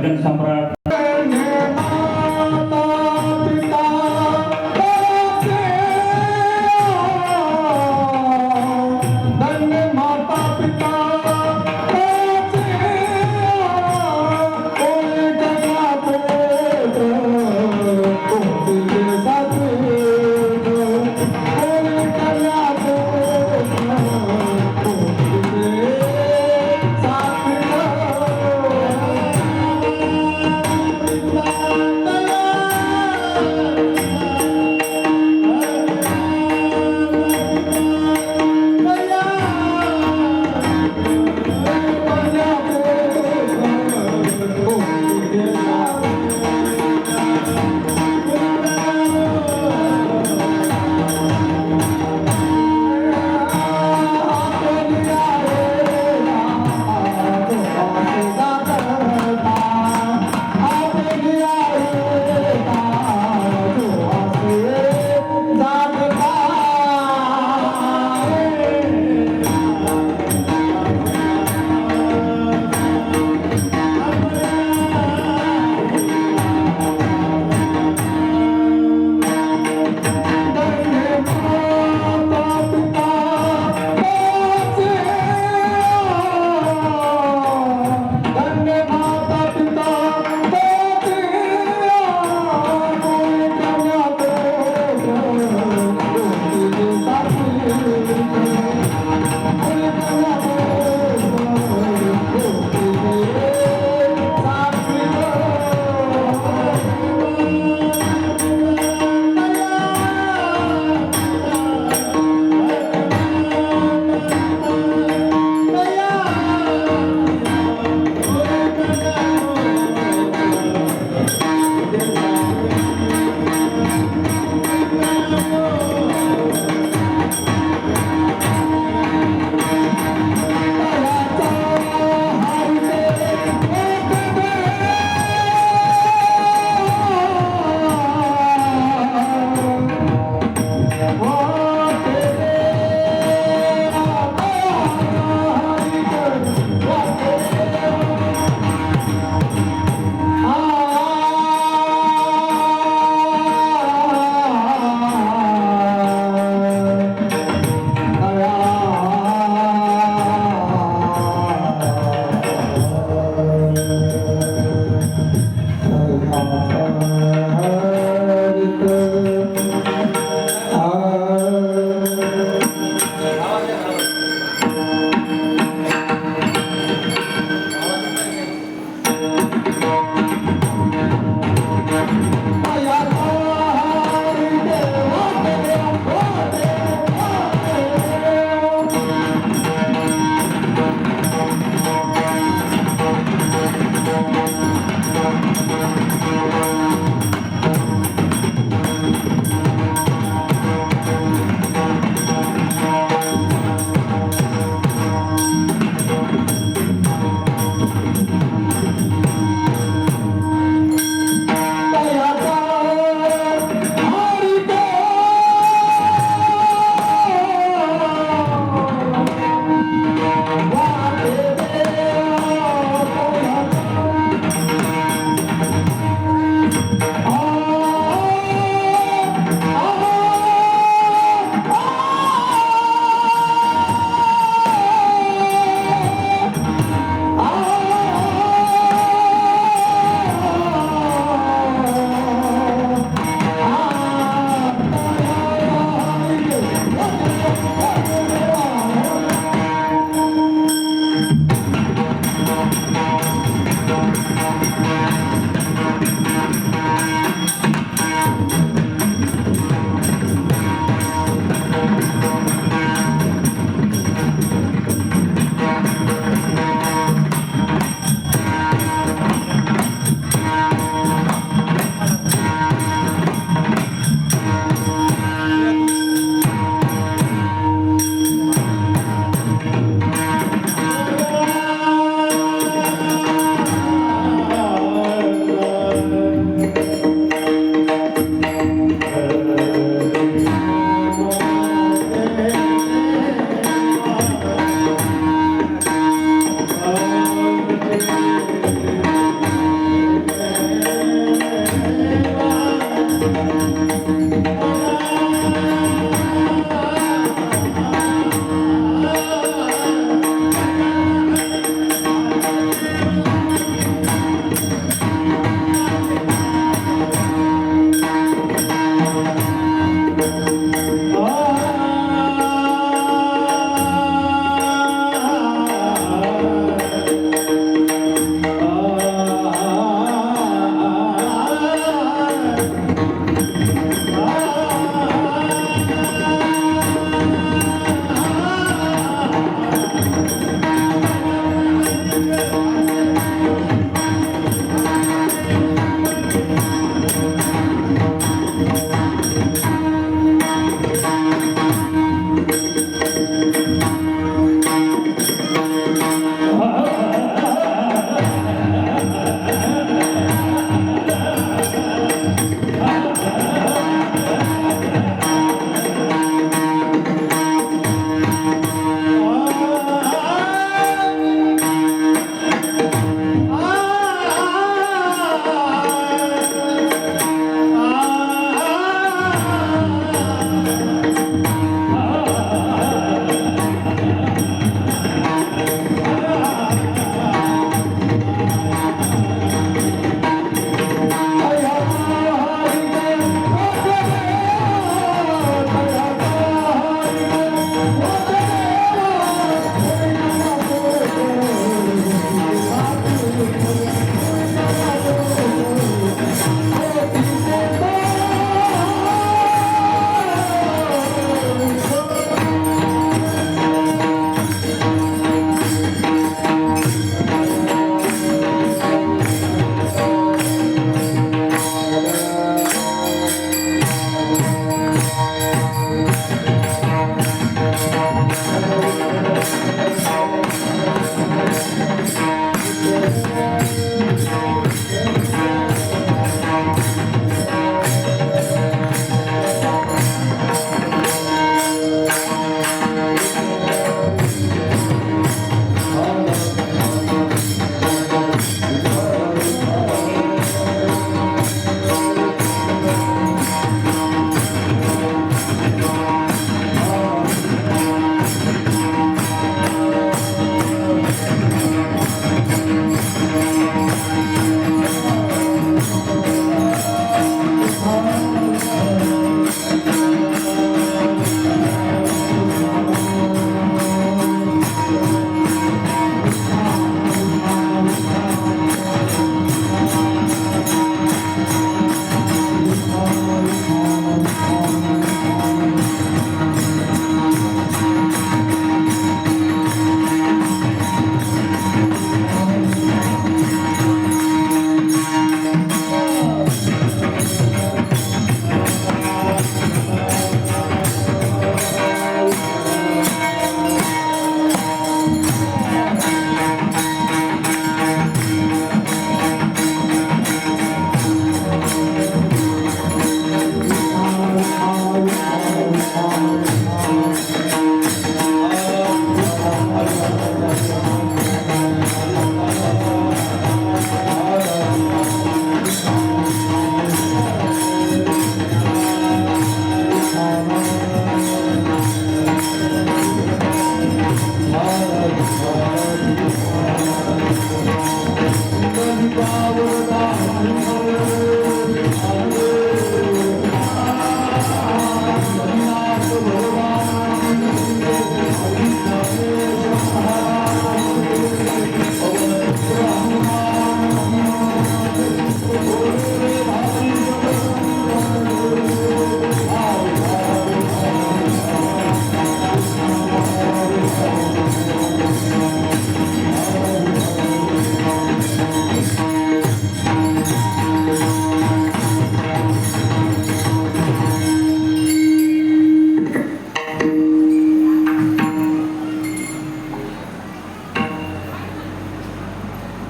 भजन सम्राट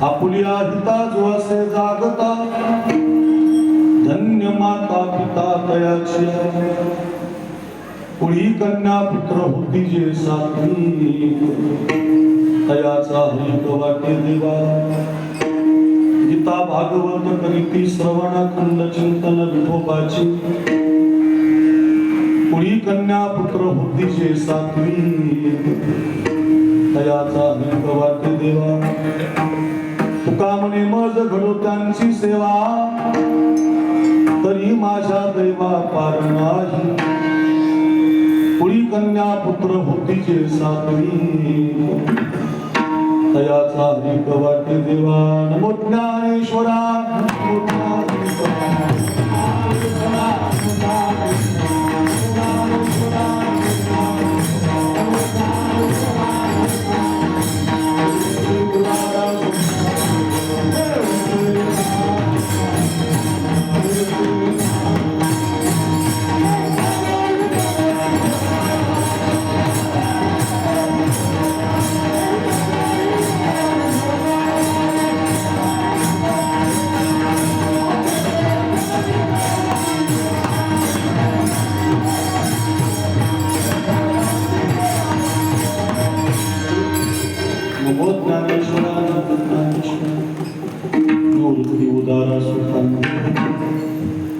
आपुलिया हिता जो असे जागता धन्य माता पिता तयाची पुढी कन्या पुत्र होती जे सात्विक तयाचा हरिक वाटे देवा गीता भागवत करीती श्रवण खंड चिंतन विठोबाची पुढी कन्या पुत्र होती जे सात्विक तयाचा हरिक वाटे देवा तुका म्हणे मज घडो त्यांची सेवा तरी माझ्या दैवा पार नाही पुढी कन्या पुत्र होती जे सात्विक तयाचा हरिक वाटे देवा नमो ज्ञानेश्वरा नमो ज्ञानेश्वरा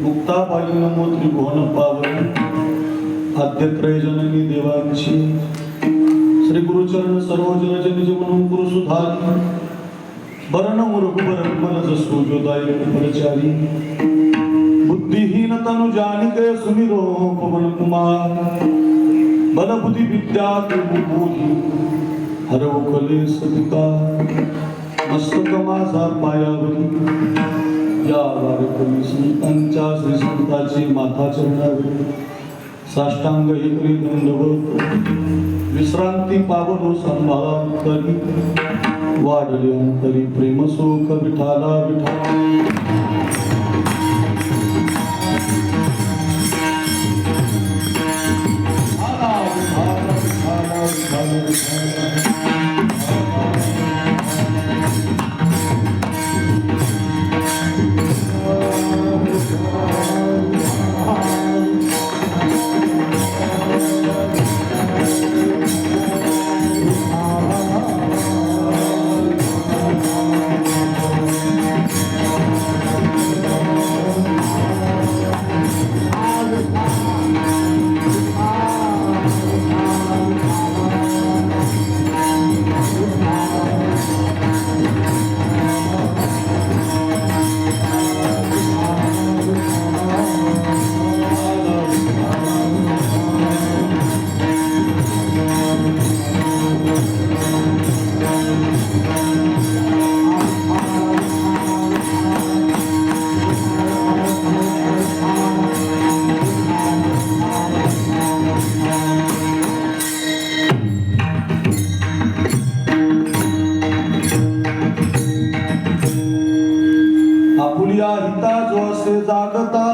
मुक्ताबाई नमो त्रिभुवन पावन आद्य त्रयजननी देवांची श्री गुरुचरण सर्वजन जन जीवन गुरु सुधारी बरण रघुबर मन सुजोदायी परिचारी बुद्धिहीन तनु जानिके सुमिरो पवन कुमार बल बुद्धि विद्या बुद्धि हरव कलेश पिता मस्तक माझा पायावरी या वारकरी संतांच्या श्री संताची माथा चरणावर साष्टांग एकरी दंडवत विश्रांती पावनो संभाळा तरी वाढले अंतरी प्रेम सुख विठाला विठा जागता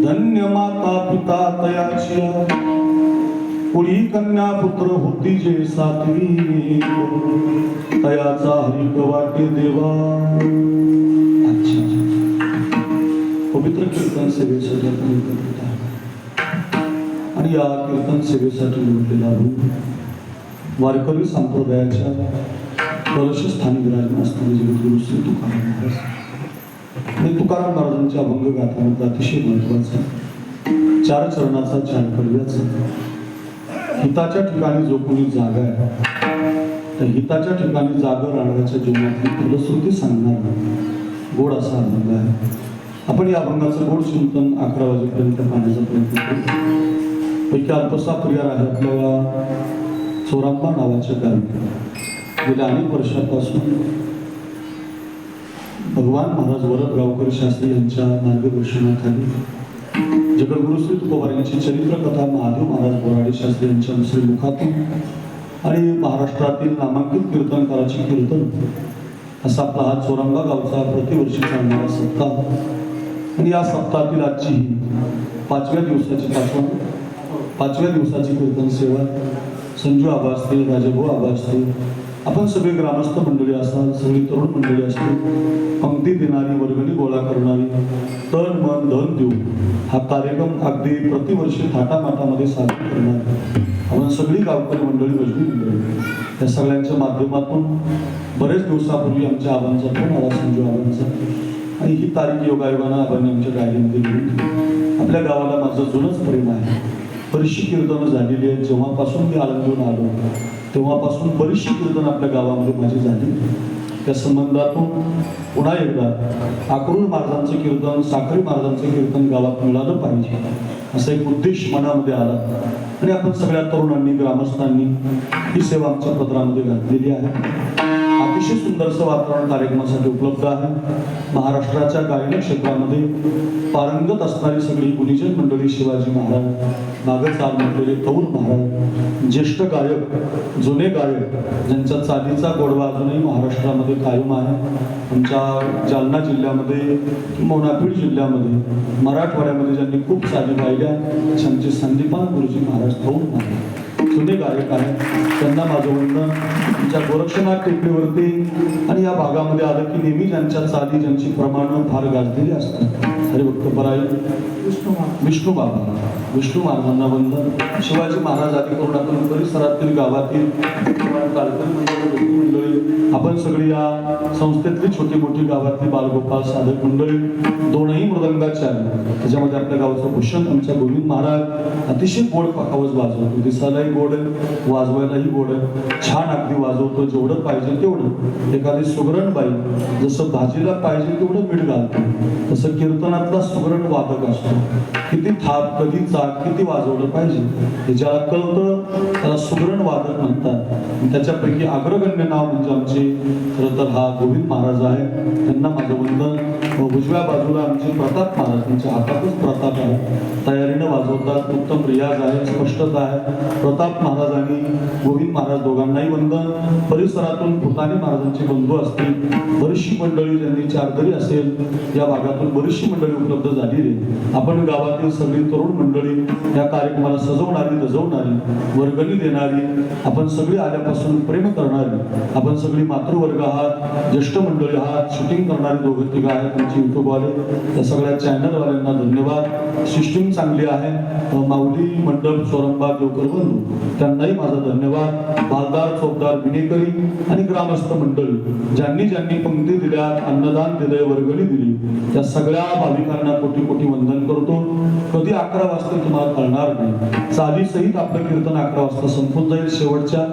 धन्य माता पिता तयाची पुढी कन्या पुत्र होती जे सात्विक तयाचा हरिक वाटे देवा अच्छा पवित्र कीर्तन सेवेसाठी आणि या कीर्तन सेवेसाठी लुटलेला वारकरी संप्रदायाच्या कलशस्थानी विराजमान असणारे जगद्गुरु श्री तुकाराम महाराज आणि तुकाराम महाराजांच्या अभंग गाथामधला अतिशय महत्वाचा 4 चरणाचा 4 कडव्याचा हिताच्या ठिकाणी जो कोणी जागा आहे त्या हिताच्या ठिकाणी जागा राहण्याच्या जीवनातली फलश्रुती सांगणारा गोड असा अभंग आहे. आपण या अभंगाचं गोड चिंतन 11 वाजेपर्यंत पाहण्याचा प्रयत्न करू. पैकी अल्पसा प्रियार आहे आपल्याला चोरांबा नावाच्या गावी गेल्या अनेक वर्षापासून भगवान महाराज वरदगावकर शास्त्री यांच्या मार्गदर्शनाखाली जगद्गुरु श्री तुकोबारायांची चरित्रकथा महादेव महाराज बोराडे शास्त्री यांच्या दुसरी मुखातून आणि महाराष्ट्रातील नामांकित कीर्तनकाराची कीर्तन असा आपला हा चोरंबा गावचा प्रतिवर्षी चालणारा सप्ताह आणि या सप्ताहातील आजची 5व्या दिवसाची कीर्तन सेवा संजू आबा असतील, राजभाऊ आबा असतील, आपण सगळे ग्रामस्थ मंडळी असाल, सगळी तरुण मंडळी असतील, पंक्ती देणारी, वर्गणी गोळा करणारी, तन मन धन देऊ हा कार्यक्रम अगदी प्रतिवर्षी थाटामाटामध्ये साजरा करणार आपण सगळी गावकरी मंडळी, भजनी मंडळी या सगळ्यांच्या माध्यमातून बरेच दिवसापूर्वी आमच्या आबांचा फोन आला, संजू आबांचा, आणि ही तारीख योगायोगानं आबांनी आमच्या डायरीमध्ये लिहिली. आपल्या गावाला माझं जुनंच प्रेम आहे. बरीचशी कीर्तनं झालेली आहेत. जेव्हापासून मी आळंदीहून आलो तेव्हापासून बरीचशी कीर्तन आपल्या गावामध्ये माझी झाली. त्या संबंधातून पुन्हा एकदा आकरून महाराजांचं कीर्तन, साखरी महाराजांचं कीर्तन गावात मिळालं पाहिजे असा एक उद्देश मनामध्ये आला आणि आपण सगळ्या तरुणांनी, ग्रामस्थांनी ही सेवा आमच्या पत्रामध्ये घातलेली आहे. अतिशय सुंदरसं वातावरण कार्यक्रमासाठी उपलब्ध आहे. महाराष्ट्राच्या गायन क्षेत्रामध्ये पारंगत असणारी सगळी गुणीजन मंडळी, शिवाजी महाराज, मागं चाल म्हटलेले कौल महाराज, ज्येष्ठ गायक, जुने गायक ज्यांच्या चालीचा गोडवा अजूनही महाराष्ट्रामध्ये कायम आहे. आमच्या जालना जिल्ह्यामध्ये किंवा नागपूर जिल्ह्यामध्ये, मराठवाड्यामध्ये ज्यांनी खूप चाली गायल्या आमचे संदीपान गुरुजी महाराज, कौल महाराज जुने गायक आहेत. त्यांना माझं वंदन. तुमच्या गोरक्षनाथ टेकडीवरती आणि या भागामध्ये आलं की नेहमी ज्यांच्या चाली, ज्यांची प्रमाणं फार गाजलेली असतात, हरिभक्त पराय विष्णू महाराजांना वंदन. शिवाजी महाराज आदी करून आपण परिसरातील गावातील मंडळी, आपण सगळी या संस्थेतली छोटी मोठी गावातली बालगोपाल साधक मंडळी, 2ही मृदंगाच्या त्याच्यामध्ये आपल्या गावचं भूषण आमचा गोविंद महाराज अतिशय गोड पखावज वाजवतो. दिसायलाही गोड आहे, वाजवायलाही गोड आहे, छान अगदी वाजवतो. जेवढं पाहिजे तेवढं. एखादी सुगरण बाई जसं भाजीला पाहिजे तेवढं मीठ घालतो, तसं कीर्तनातला सुगरण वादक असतो. किती थाप, कधी चाक, किती वाजवलं पाहिजे हे ज्याला कळतं त्याला सुगरण वादक म्हणतात. त्याच्यापैकी अग्रगण्य नाव म्हणजे आमचे खरं तर हा गोविंद महाराज आहे. त्यांना माझं वंदन. उजव्या बाजूला आमचे प्रताप महाराज, त्यांच्या हातातच प्रताप आहे, तयारीनं वाजवतात. उत्तम रियाज आहे, स्पष्टता आहे. प्रताप महाराज आणि गोविंद महाराज दोघांनाही वंदन. परिसरातून भूतानी महाराजांचे बंधू असतील, बरीचशी मंडळी, ज्यांनी चारदरी असेल या भागातून बरीचशी मंडळी उपलब्ध झालेली. आपण गावातील सगळी तरुण मंडळी या कार्यक्रमाला सजवणारी, दजवणारी, वर्गणी देणारी, आपण सगळी आल्यापासून प्रेम करणारी, आपण सगळी मातृवर्ग आहात, ज्येष्ठ मंडळी आहात, शूटिंग करणारी 2-3 आहेत तुमची युट्यूबवाले, त्या सगळ्या चॅनलवाल्यांना धन्यवाद. सिस्टीम चांगली आहे. माऊली मंडप, चोरंबा, देवकर बंधू त्यांनाही माझा धन्यवाद. बालदार, चौकदार, विनेकरी आणि ग्रामस्थ मंडळी ज्यांनी ज्यांनी पंक्ती दिल्या, अन्नदान दिले, वर्गणी दिली, त्या सगळ्या भाविकांना कोटी कोटी वंदन करतो. कधी 11 वाजता तुम्हाला कळणार नाही. चालीसहित आपलं कीर्तन 11 वाजता संपून जाईल. शेवटच्या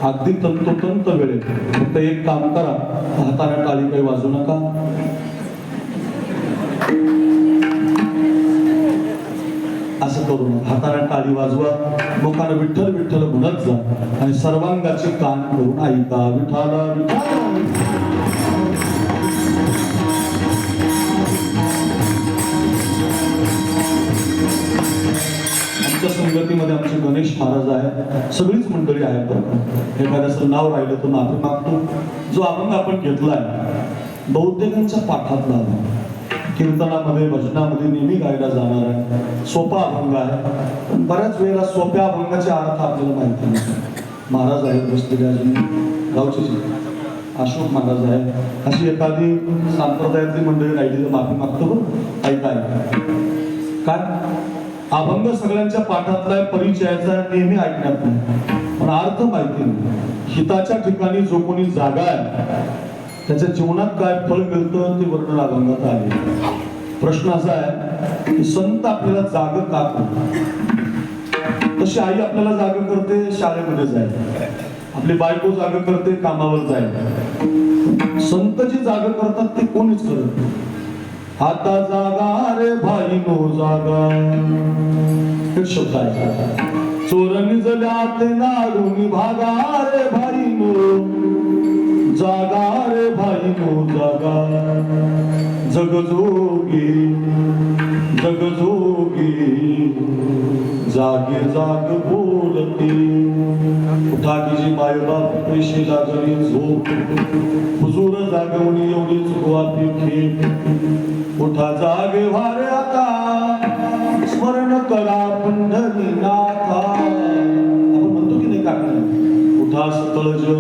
अगदी तंतोतंत वेळेत फक्त एक काम करा, हाताने टाळी काही वाजू नका. असं करू नका, हाताने टाळी वाजवा, लोकांना विठ्ठल विठ्ठल म्हणत जा आणि सर्वांगाचे कान करून ऐका. विठाला संगतीमध्ये आमचे गणेश महाराज आहे, सगळीच मंडळी आहेत. बरं एखाद्याचं नाव राहिलं तर माफी मागतो. जो अभंग आपण घेतलाय बहुतेकांच्या पाठातला कीर्तनामध्ये, भजनामध्ये नेहमी गायला जाणार आहे. सोपा अभंग आहे, पण बऱ्याच वेळेला सोप्या अभंगाचे अर्थ आपल्याला माहिती नाही. महाराज आहेत बसलेले, अजून गावचे अशोक महाराज आहे. अशी एखादी संप्रदायातली मंडळी राहिली तर माफी मागतो. बरं ऐका काय अभंग सगळ्यांच्या पाठातला आहे, परिचयाचा आहे, नेहमी ऐकण्यात नाही, पण अर्थ माहिती नाही. हिताच्या ठिकाणी जो कोणी जागा आहे त्याच्या जीवनात काय फळ मिळतं ते वर्णन अभंगात आले. प्रश्न असा आहे की संत आपल्याला जाग का करतात? तशी आई आपल्याला जाग करते शाळेमध्ये जायला, आपली बायको जाग करते कामावर जायला. संत जी जाग करतात ते कोणीच करत नाही. आता जागा रे भाई नो जागा, हे शब्द आहे. चोरणी जल्यात नाडून भागा रे भाई नो जागा रे भाई नो जागा. जगजोगी जगजोगी जागे जाग बोलते. उठा की जी माय बाप पैसे लागली झोप, हुजूर जागवणी एवढीच गोवाती खेप. उठा जागे वारे आता स्मरण करा पंढरीनाथा. आपण म्हणतो की नाही काका, उठा सकळ जग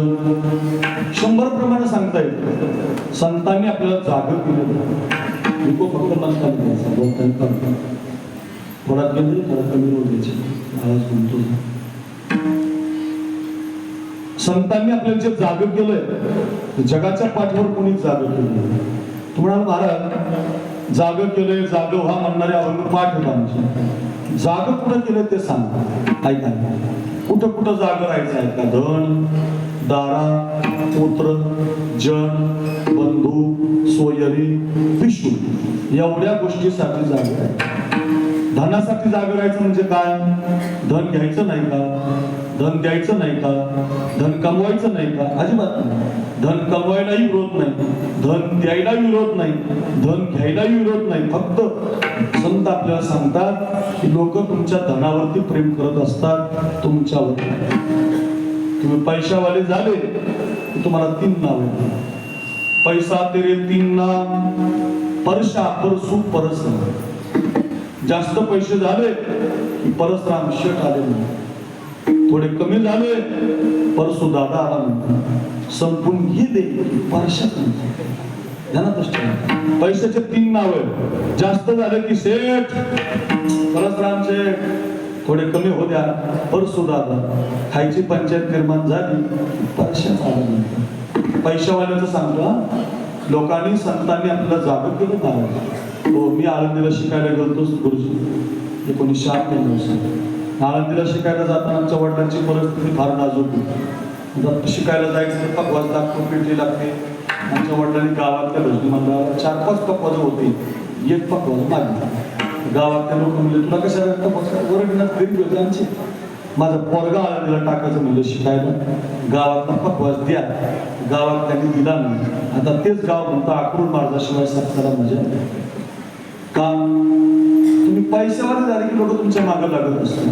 100 प्रमाणे सांगता येत. संतांनी आपल्याला जाग केलं. विको फक्त म्हणतात थोडा केंद्र थोडा कमी होते आवाज म्हणतो. संतांनी आपल्याला जे जाग केलंय जगाच्या पाठीवर कोणीच जाग केलं. तुम्हाला महाराज जाग केलंय, जाग व्हा म्हणणारे अभंग पाठ होता आमचे. जाग कुठं केलं ते सांग ऐका. कुठं कुठं जाग राहायचं आहे का? धन दारा पुत्र जन बंधू सोयरी पिशू एवढ्या गोष्टीसाठी जाग आहे. धनासाठी जाग राहायचं म्हणजे काय? धन घ्यायचं नाही का? धन द्यायचं नाही का? धन कमवायचं नाही का? अजिबात नाही. धन कमवायलाही विरोध नाही, धन द्यायला विरोध नाही, धन घ्यायलाही विरोध नाही. फक्त संत आपल्याला सांगतात की लोक तुमच्या धनावरती प्रेम करत असतात, तुमच्यावर. तुम्ही पैशावाले झाले की तुम्हाला 3 नाव आहेत. पैसा तेरे 3 नाम, परशा परसू परस. जास्त पैसे झाले की परसराम शेठ आले म्हणून, थोडे कमी झाले परसू दादा आला म्हणून, संपून घे दे परशात. पैशाचे 3 नाव आहे. जास्त झाले की शेठ परसराम शेठ, थोडे कमी हो द्या परसू दादा. खायची पंचायत निर्माण झाली परशात आला म्हणून. पैशावाल्याचं सांगतो, लोकांनी संतांनी आपल्याला जाग केलं महाराज. हो, मी आळंदीला शिकायला गेलो गुरुजी 1998. आळंदीला शिकायला जाताना आमच्या वडिलांची परिस्थिती फार नाजूक होती. शिकायला जायचं तर पकवाज लागतो, पिठी लागते. आमच्या वडिलांनी गावातल्या भजनी मंडळाला 4-5 पकवाज होते, 1 पकवाज मागली. गावातले लोक म्हणले तुला कशाला ओरडण्यात गरीब होते आमचे. माझा पोरगा आळंदीला टाकायचं म्हणलं शिकायला, गावातला पकवाज द्या. गावात त्यांनी दिला नाही. आता तेच गाव म्हणतं आकडून मारल्याशिवाय सत्तारा मजा का? तुम्ही पैशावाले झाले की लोक तुमच्या मागं लागत असतात.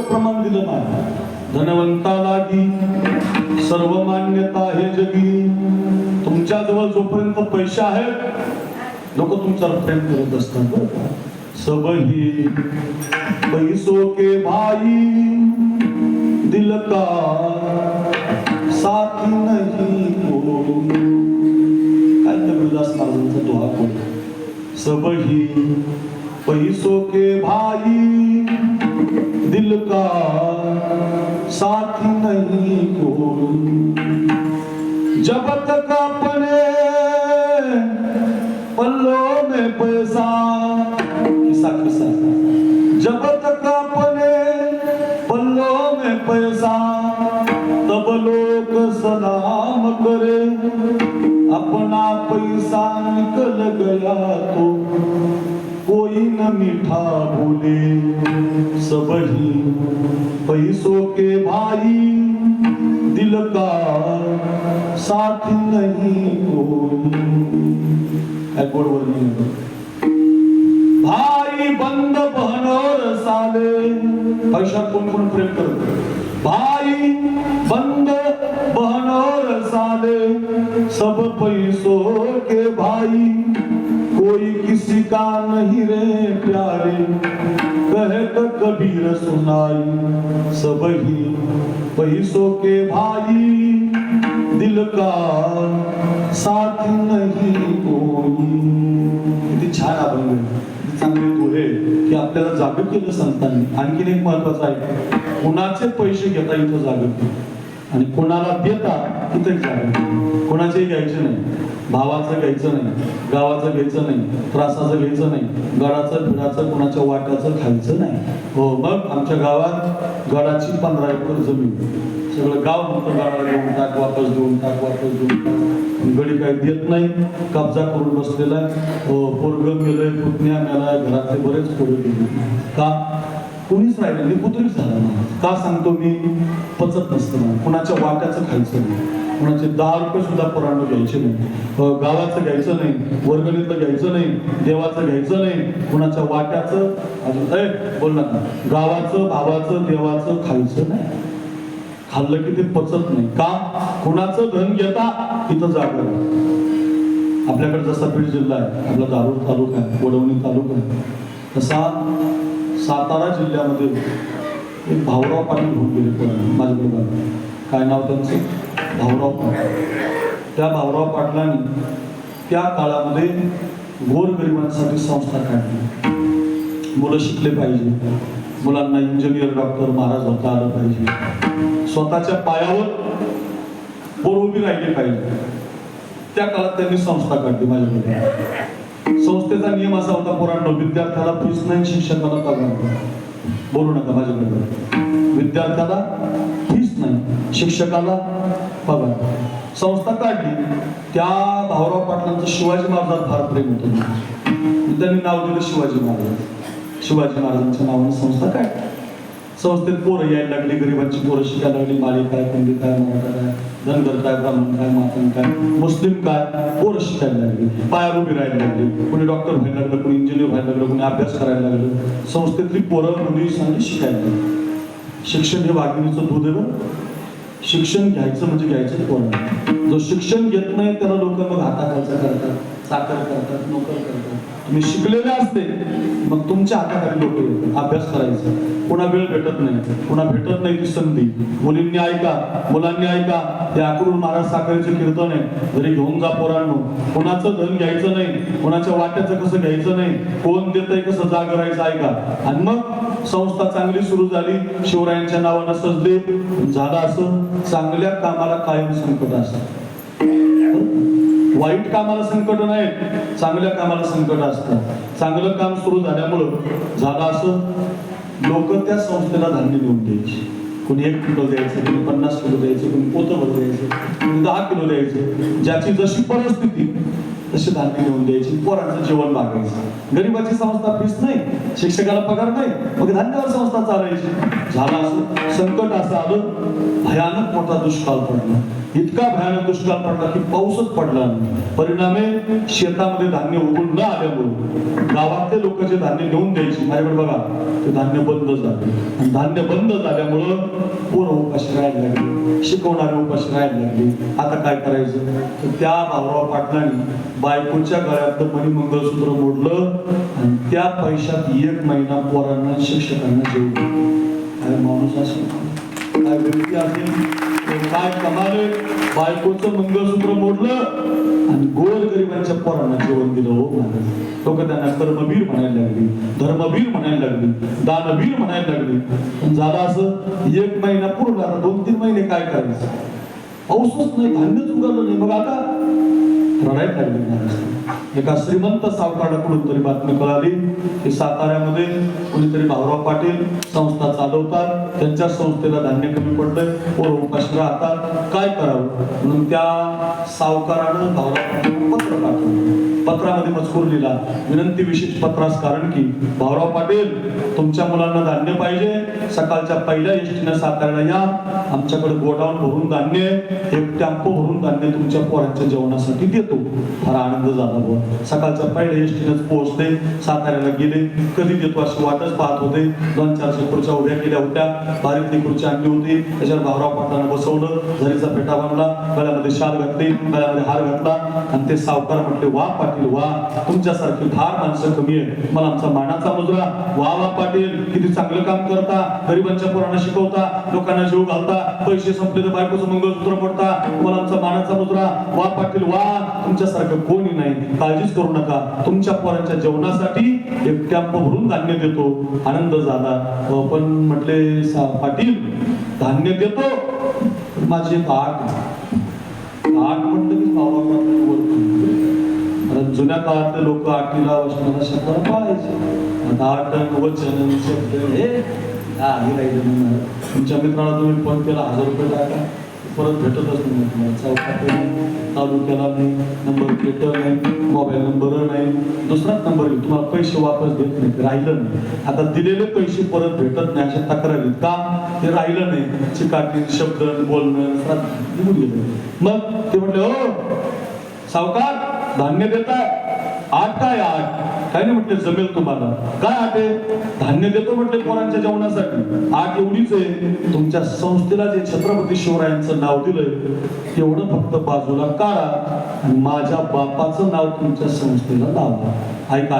प्रमाण दिलं नाही. धनवंताला की सर्व मान्यता हे जगी. तुमच्या जवळ जोपर्यंत पैसे आहेत लोक तुमच्यावर प्रेम करत असतात. सबही पैसों के भाई दिल का साथी नहीं कोई. काय कबीरदास महाराजांचा दोहा कोण. सबही पैसों के भाई दिल का साथी नहीं कोई. जब तक अपने पल्लों में पैसा, किसा किसा, जब तक अपने पल्लों में पैसा तब लोग सलाम करे. अपना पैसा निकल गया तो कोई न मीठा बोले सबही पैसों के भाई दिल का साथ नहीं कोई. काय गोड वर्णन आहे. भाई बंद बहन और साले. पैशात कोण कोण प्रेम करत. भाई बंद बहन और साले सब पैसों के भाई कोई किसी का नहीं रे प्यारे कहत कबीर सुनाई सब ही पैसों के भाई दिल का साथ नहीं कोई. किती छान अभंग आहे, चांगले दोहे की आपल्याला जागृत केलं संतांनी. आणखीन एक महत्वाचं आहे, कोणाचे पैसे घेता इथं जागृत आणि कोणाला देता तिथे जागृत. कोणाचेही घ्यायचे नाही, भावाचं घ्यायचं नाही, गावाचं घ्यायचं नाही, त्रासाचं घ्यायचं नाही, गडाचं फिराचं कोणाच्या वाट्याचं खायचं नाही. हो, मग आमच्या गावात गडाची 15 एकर जमीन, सगळं गाव म्हणतं गडाला देऊन टाक, वापस देऊन टाक, वापस देऊन टाक. गडी काही देत नाही, कब्जा करून बसलेला आहे. पोरगं गेलंय, पुतण्या मेलाय, घरातले बरेच पोरं गेले. का? कुणीच राहिलं नाही, पुत्रीच झाला नाही. का सांगतो मी? पचत नसतं ना, कुणाच्या वाट्याचं खायचं नाही, कुणाचे 10 रुपये सुद्धा पुराण घ्यायचे नाही, गावाचं घ्यायचं नाही, वर्गणीतलं घ्यायचं नाही, देवाचं घ्यायचं नाही, कुणाच्या वाट्याचं बोल ना, गावाचं, भावाचं, देवाचं खायचं नाही. खाल्लं की ते पचत नाही. का? कुणाचं धन घेता इथं जागा. आपल्याकडे जसा बीड जिल्हा आहे, आपला दारूर तालुका आहे, वडवणी तालुका आहे, तसा सातारा जिल्ह्यामध्ये एक भाऊराव पाटील होऊन गेले माझ्याकडे. काय नाव त्यांचं? भाऊराव पाटील. त्या भाऊराव पाटलांनी त्या काळामध्ये गोरगरिबांसाठी संस्था काढली. मुलं शिकले पाहिजे, मुलांना इंजिनियर, डॉक्टर, महाराज होता आलं पाहिजे, स्वतःच्या पायावर पोर उभी राहिली पाहिजे. त्या काळात त्यांनी संस्था काढली माझ्याकडे. संस्थेचा नियम असा होता, पोरांनो, विद्यार्थ्याला फीस नाही, शिक्षकाला पगार. बोलू नका माझ्याकडे. विद्यार्थ्याला फीस नाही, शिक्षकाला पगार. संस्था काढली. त्या भाऊराव पाटलांचं शिवाजी महाराजांवर फार प्रेम होतं. त्यांनी नाव दिलं शिवाजी महाराज. शिवाजी महाराजांच्या नावाने संस्था काढली. संस्थेत पोरं यायला लागली, गरिबांची पोरं शिकायला लागली. माळी काय, पंडित काय, मराठा काय, धनगर काय, ब्राह्मण काय, मातंग काय, मुस्लिम काय, पोरं शिकायला लागली. पायावर उभी राहायला लागली. कोणी डॉक्टर व्हायला लागलं, कोणी इंजिनियर व्हायला लागलं, कोणी अभ्यास करायला लागलं. संस्थेतली पोरं मुली सांगली शिकायला लागली. शिक्षण हे वाघिणीचं दूध आहे. शिक्षण घ्यायचं म्हणजे घ्यायचं पोरांना. जो शिक्षण घेत नाही त्याला लोक मग हाताखालचा करतात, चाकर करतात, नोकर करतात. तुम्ही शिकलेले असते मग तुमच्या हाताखाली लोक येतात. अभ्यास करायचा, कोणा वेळ भेटत नाही, कोणा भेटत नाही ती संधी. मुलींनी ऐका, मुलांनी ऐका, हे अकरून महाराज साखरेचं कीर्तन आहे, घरी घेऊन जा पोरांनो. कोणाचं धन घ्यायचं नाही, कोणाच्या वाट्याचं कसं घ्यायचं नाही, कोण देतंय कसं जाग राहायचं ऐका. आणि मग संस्था चांगली सुरू झाली, शिवरायांच्या नावानं सजली. झालं असं, चांगल्या कामाला कायम संकट असतं. वाईट कामाला संकट नाही, चांगल्या कामाला संकट असतं. चांगलं काम सुरू झाल्यामुळं झालं असं, लोक त्या संस्थेला धान्य देऊन द्यायचे. कोणी 1 किलो द्यायचं, कोणी 50 किलो द्यायचं, कोणी पोतभर द्यायचं, कोणी 10 किलो द्यायचं. ज्याची जशी परिस्थिती तसे धान्य देऊन द्यायची. पोरांचं जेवण भागायचं. गरीबाची संस्था फीस नाही, शिक्षकाला पगार नाही, मग धान्यावर संस्था चालायची. झालं असं, संकट असं आलं, भयानक मोठा दुष्काळ पडला. इतका भयानक दुष्काळ पडला की पाऊसच पडला नाही. परिणामे शेतामध्ये धान्य उगवून न आल्यामुळे गावातले लोक जे धान्य घेऊन द्यायची माझ्याकडे बघा, ते धान्य बंद झाले. आणि धान्य बंद झाल्यामुळं पोरं उपाशी राहायला लागली, शिकवणारे उपाशी राहायला लागली. आता काय करायचं? तर त्या भाऊराव पाटलांनी बायकोच्या गळ्यातलं मणी मंगळसूत्र मोडलं आणि त्या पैशात 1 महिना पोरांना, शिक्षकांना जेवण. काय माणूस असेल, काय व्यक्ती असेल, काय कमाले. बायकोचं मंगळसूत्र मोडलं आणि गोरगरिबांच्या पोरांना जेवण दिलं. हो महाराज, लोक त्यांना कर्मवीर म्हणायला लागली, धर्मवीर म्हणायला लागली, दानवीर म्हणायला लागली. पण झालं असं, 1 महिना पूर्ण, आता 2-3 महिने काय करायचं? पाऊसच नाही, धान्यच उगवलं नाही. मग आता रडायला लागली महाराज. एका श्रीमंत सावकाराकडून तरी बातमी कळाली की साताऱ्यामध्ये कोणीतरी भाऊराव पाटील संस्था चालवतात, त्यांच्या संस्थेला धान्य कमी पडलंय, पोरं उपाशी राहतात, काय करावं म्हणून त्या सावकारानं भाऊराव पाटील पत्र पाठवलं. पत्रामध्ये मजकूर लिहिला, विनंती विशेष पत्रास कारण की भाऊराव पाटील तुमच्या मुलांना धान्य पाहिजे, सकाळच्या पहिल्या एसटीनं साताऱ्याला या, आमच्याकडे गोडाऊन भरून धान्य, एक टेम्पो भरून धान्य तुमच्या पोरांच्या जेवणासाठी देतो. फार आनंद झाला बुवा. सकाळच्या पहिल्या एसटीनंच पोहोचले, साताऱ्याला गेले, कधी देतो अशी वाटच पाहत होते. 200-400 खुर्च्या उभ्या केल्या होत्या, बारीतली खुर्ची आणली होती, त्याच्यावर भाऊराव पाटलांना बसवलं, झरीचा पेटा बांधला, गळ्यामध्ये शाल घातली, गळ्यामध्ये हार घातला आणि ते सावकार म्हटले, वा पाटील वा, तुमच्यासारखी फार माणसं कमी आहे, मला आमचा मानाचा मुजरा. वा वा पाटील, किती चांगलं काम करता, गरिबांच्या पोरांना शिकवता, लोकांना जीव घालता, पैसे संपले तर बायकोचं मंगळसूत्र पडता, तुम्हाला आमचा मानाचा मुजरा. वा पाटील वा, तुमच्यासारखं कोणी नाही, काळजीच करू नका, तुमच्या पोरांच्या जेवणासाठी एक टॅम्पो भरून धान्य देतो. आनंद झाला. पण म्हटले पाटील धान्य देतो, माझी एक आठ म्हटलं की जुन्या काळातले लोक आठीला वचनाला शब्दाला पाळायचे. आता 8 वचन शब्द हे राहिलं. तुमच्या मित्राला तुम्ही फोन केला, 1000 रुपये टाका, परत भेटतच नाही तुम्हाला. चौकात नाही, तालुक्याला नाही, नंबर प्लेट नाही, मोबाईल नंबर नाही, दुसराच नंबर येईल, तुम्हाला पैसे वापस देत नाही, राहिलं नाही. आता दिलेले पैसे परत भेटत नाही अशा तक्रारी का, ते राहिलं नाही, चिकाटी शब्द बोलणं निघून गेलं. मग ते म्हटले, हो सावकार धान्य देताय, 8 काय 8 काय नाही म्हटले, जमेल तुम्हाला. काय 8 आहे? धान्य देतो म्हटले पोरांच्या जेवणासाठी. 8 एवढीच आहे. तुमच्या संस्थेला जे छत्रपती शिवरायांचं नाव दिलंय तेवढं फक्त बाजूला काढा आणि माझ्या बापाचं नाव तुमच्या संस्थेला लावा. ऐका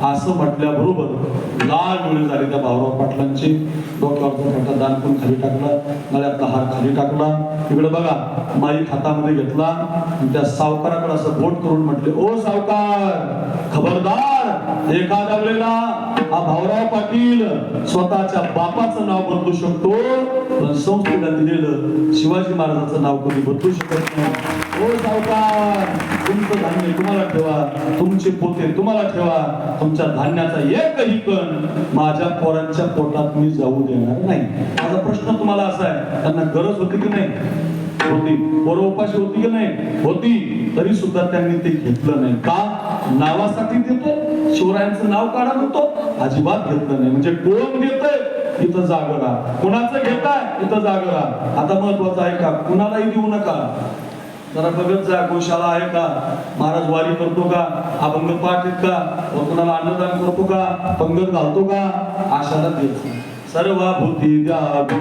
असं म्हटल्याबरोबर लाल डोळे झाले त्या भाऊराव पाटलांचे. डोक्यावरचा मोठा दानपून खाली टाकला, गळ्यातला हार खाली टाकला, इकडे बघा माईक हातामध्ये घेतला आणि त्या सावकाराकडे असं बोट करून म्हटले, ओ सावकार खबरदार, एखाद्या वेळेला हा भाऊराव पाटील स्वतःच्या बापाचं नाव बदलू शकतो, पण संस्थेला दिलेलं शिवाजी महाराजांचं नाव कधी बदलू शकत नाही. ओ सावकार, तुमचं धान्य तुम्हाला ठेवा, तुमचे पोते तुम्हाला ठेवा, तुमच्या धान्याचा एकही कण माझ्या पोरांच्या पोटात मी जाऊ देणार नाही. माझा प्रश्न तुम्हाला असा आहे, त्यांना गरज होती की नाही? होती. पोरं उपाशी होती की नाही? होती. तरी सुद्धा त्यांनी ते घेतलं नाही. का? नावासाठी देतो, शिवरायांचं नाव काढा म्हणतो, अजिबात घेतलं नाही. म्हणजे कोण देतंय इथं जागं राहा, कुणाचं घेताय इथं जागं राहा. आता महत्वाचं आहे का, कुणालाही देऊ नका. जरा बघत जा, गोशाळा आहे का, महाराज वारी करतो का, अभंग पाठ आहेत का, व कुणाला अन्नदान करतो का, पंगत घालतो का, आशाला देत. सर्वभूती द्यावी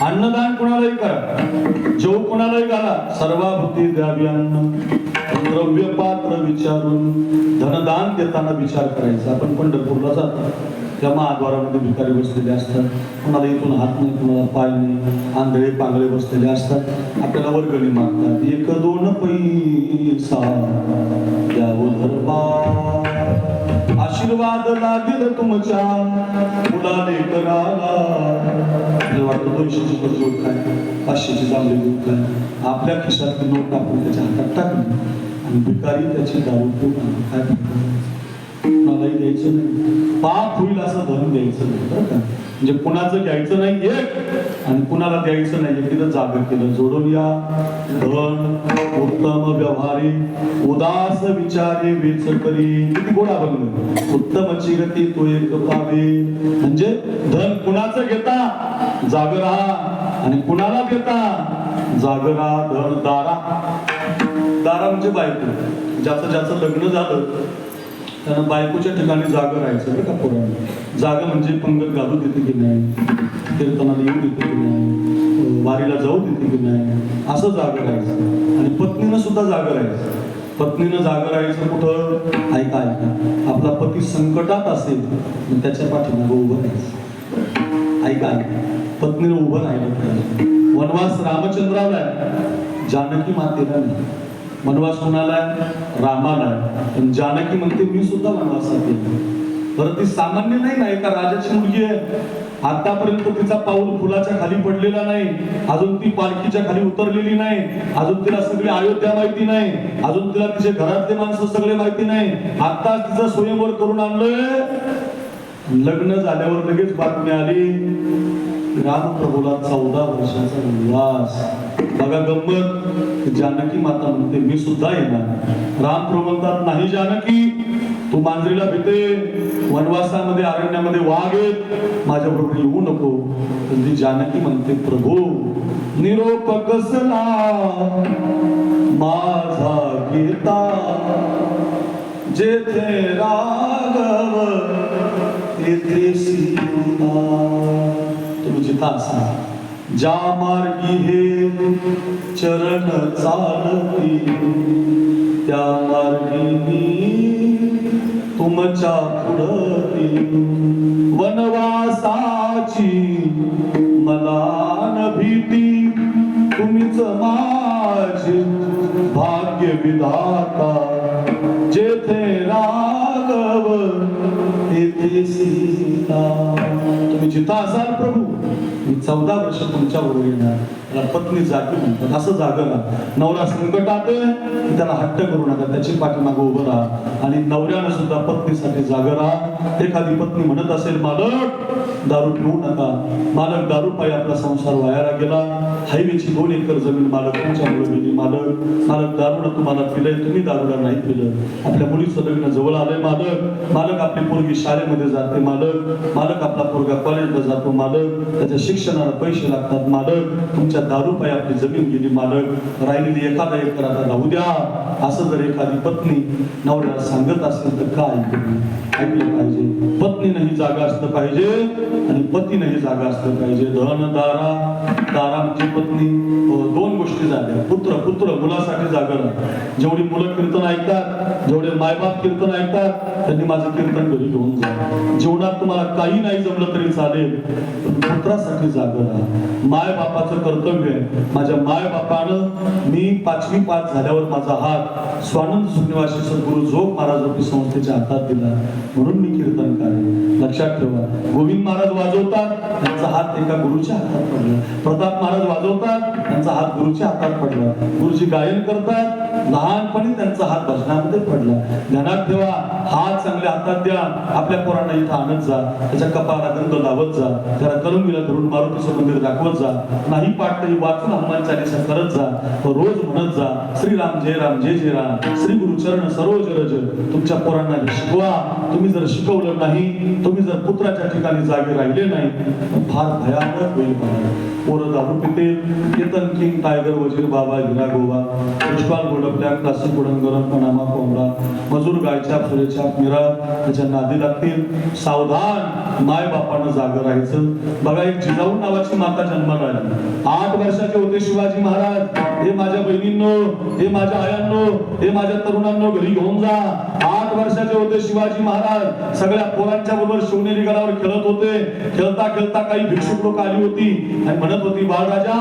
अन्नदान कोणालाही करा, जेव कोणालाही घाला, सर्वाभूती द्यावी अन्न. द्रव्य पात्र विचारून धनदान देताना विचार करायचा. आपण पंढरपूरला जातो, त्या महाद्वारामध्ये भिकारी बसलेले असतात, कोणाला इथून हात नाही, कोणाला पाय नाही, आंधळे पांगळे बसलेले असतात, आपल्याला वर्गणी मागतात. 1-2 पैसा द्यावं धर्मा, आशीर्वाद लागेल तुमच्या मुला लेकराला. वाटतं 200ची जोड काय, 500ची चांगली जोड काय, आपल्या खिशात नोट टाकून त्याच्या हातात टाकली आणि भिकारी त्याची दारू पिऊन काय कुणालाही द्यायचं नाही. पाप होईल असं धन द्यायचं नाही, बरं का. म्हणजे कुणाचं घ्यायचं नाही एक आणि कुणाला द्यायचं नाही तिथं जागर केलं. जोडून या धन उत्तम व्यवहारी उदास विचारे वेच करी. किती गोड अभंग. उत्तमची गती तो एक पावे. म्हणजे धन कुणाचं घेता जागर राहा आणि कुणाला देता जागरा. धन दारा. दारा म्हणजे बायको. ज्याचं लग्न झालं त्यानं बायकोच्या ठिकाणी जागं राहायचं बरं का पोरांना. जागा म्हणजे पंगत घालू देते की नाही, कीर्तनाला येऊ देते की नाही, वारीला जाऊ देते की नाही, असं जागं राहायचं. आणि पत्नीनं सुद्धा जागं राहायचं. पत्नीनं जागं राहायचं कुठं. ऐका आपला पती संकटात असेल तर त्याच्या पाठीमागं उभं राहायचं. ऐका पत्नीनं उभं राहिलं पाहिजे. वनवास रामचंद्राला आहे, जानकी मातेला नाही. वनवास कोणाला आहे रामाला आहे. पण जानकी म्हणते मी सुद्धा वनवासात येतो. बरं ती सामान्य नाही एका राजाची मुलगी आहे. आतापर्यंत तिचा पाऊल फुलाच्या खाली पडलेला नाही. अजून ती पालखीच्या खाली उतरलेली नाही. अजून तिला सगळी अयोध्या माहिती नाही. अजून तिला तिचे घरातले माणसं सगळे माहिती नाही. आताच तिचं स्वयंवर करून आणलंय. लग्न झाल्यावर लगेच बातमी आली रामप्रभूला 14 वर्षाचा वनवास. बघा गंमत. जानकी माता म्हणते मी सुद्धा येणार. रामप्रभू म्हणतात नाही जानकी तू मांजरीला भीते, वनवासामध्ये अरण्यामध्ये वाघ आहेत, माझ्या बरोबर येऊ नको. पण ती जानकी म्हणते प्रभू निरोप कसला माझा घेता, जेथे राघव तेथे सीता. तुम्ही जिथं असा ज्या मार्गी हे चरण चालती त्या मार्गी तुमच्या पुढती. वनवासाची मला न भीती, तुम्हीच माझे भाग्य विधाता, जेथे राघव तेथे सीता. तुम्ही जिथं असाल प्रभू मी 14 वर्ष तुमच्या बरोबर येणार. त्याला पत्नी जागी म्हणतात. असं जागं राहा. नवरा संकटात त्याला हट्ट करू नका, त्याची पाठीमागं उभं राहा. आणि नवऱ्यानं सुद्धा पत्नीसाठी जागं राहा. एखादी पत्नी म्हणत असेल मालक दारू पिऊ नका, मालक दारू पायी आपला संसार वायाला गेला, हायवेची 2 एकर जमीन मालक तुमच्यामुळे गेली, मालक दारूनं तुम्हाला पिलंय, तुम्ही दारूला नाही पिलं, आपल्या मुलीचं लग्न जवळ आलंय मालक आपली पोरगी शाळेमध्ये जाते मालक आपला पोरगा कॉलेजला जातो त्याच्या शिक्षणाला पैसे लागतात तुमच्या दारू पायी आपली जमीन गेली राहिलेली एखादा एकर आता राहू द्या. असं जर एखादी पत्नी नवऱ्याला सांगत असेल तर काय ऐकलं पाहिजे. पत्नीनंही जागा असलं पाहिजे आणि पतीनंही जागा असलं पाहिजे. धन दारा म्हणजे पत्नी. 2 गोष्टी झाल्या. पुत्र मुलासाठी जागा राहा. जेवढी मुलं कीर्तन ऐकतात, जेवढे मायबाप कीर्तन ऐकतात, त्यांनी माझं कीर्तन घरी घेऊन जा. जीवनात तुम्हाला काही नाही जमलं तरी चालेल, पण पुत्रासाठी जागा राहा. माय बापाचं कर्तव्य आहे. माझ्या माय बापानं मी 5वी पास झाल्यावर माझा हात स्वानंद सुखनिवासी सद्गुरू जोग महाराज रूपी संस्थेच्या हातात दिला, म्हणून मी कीर्तनकार आहे. लक्षात ठेवा. गोविंद महाराज वाजवतात, त्यांचा हात एका गुरुच्या हातात पडला. प्रताप महाराज वाजवतात, त्यांचा हात गुरुच्या हातात पडला. गुरुजी गायन करतात, लहानपणी त्यांचा हात भजनामध्ये पडला. ध्यानात ठेवा. हात चांगल्या हातात द्या. आपल्या पोरांना इथं आणत जा, त्याच्या कपाळाला गंध लावत जा, त्याला कलंगीला धरून मारुतीचं मंदिर दाखवत जा. नाही पाठ तरी वाचून हनुमान चालीसा करत जा. रोज म्हणत जा श्रीराम जय जय राम, श्री गुरु चरण सरोज रज. तुमच्या पोरांना शिकवा. तुम्ही जर शिकवलं नाही, तुम्ही जर पुत्राच्या ठिकाणी जागे राहिले नाही, फार भयानक होईल. पोरं दारू पिते, केतन किंग टायगर वजीर बाबा हिरा गोवा, पुष्पाल गोडपल्या क्लासिक उडंगरम पनामा कोंबडा, मजूर गायच्या फुलेच्या मिरा त्याच्या नादी लागतील. सावधान. माय बापानं जागं राहायचं. बघा एक जिजाऊ नावाची माता जन्माला आली. 8 वर्षाचे होते शिवाजी महाराज. हे माझ्या बहिणींनो, हे माझ्या आयांनो, हे माझ्या तरुणांनो घरी घेऊन जा. 8 वर्षाचे होते शिवाजी महाराज. सगळ्या पोरांच्या बरोबर शिवनेरी गडावर खेळत होते. खेळता खेळता काही भिक्षुक लोक आली होती आणि म्हणत होती बाळराजा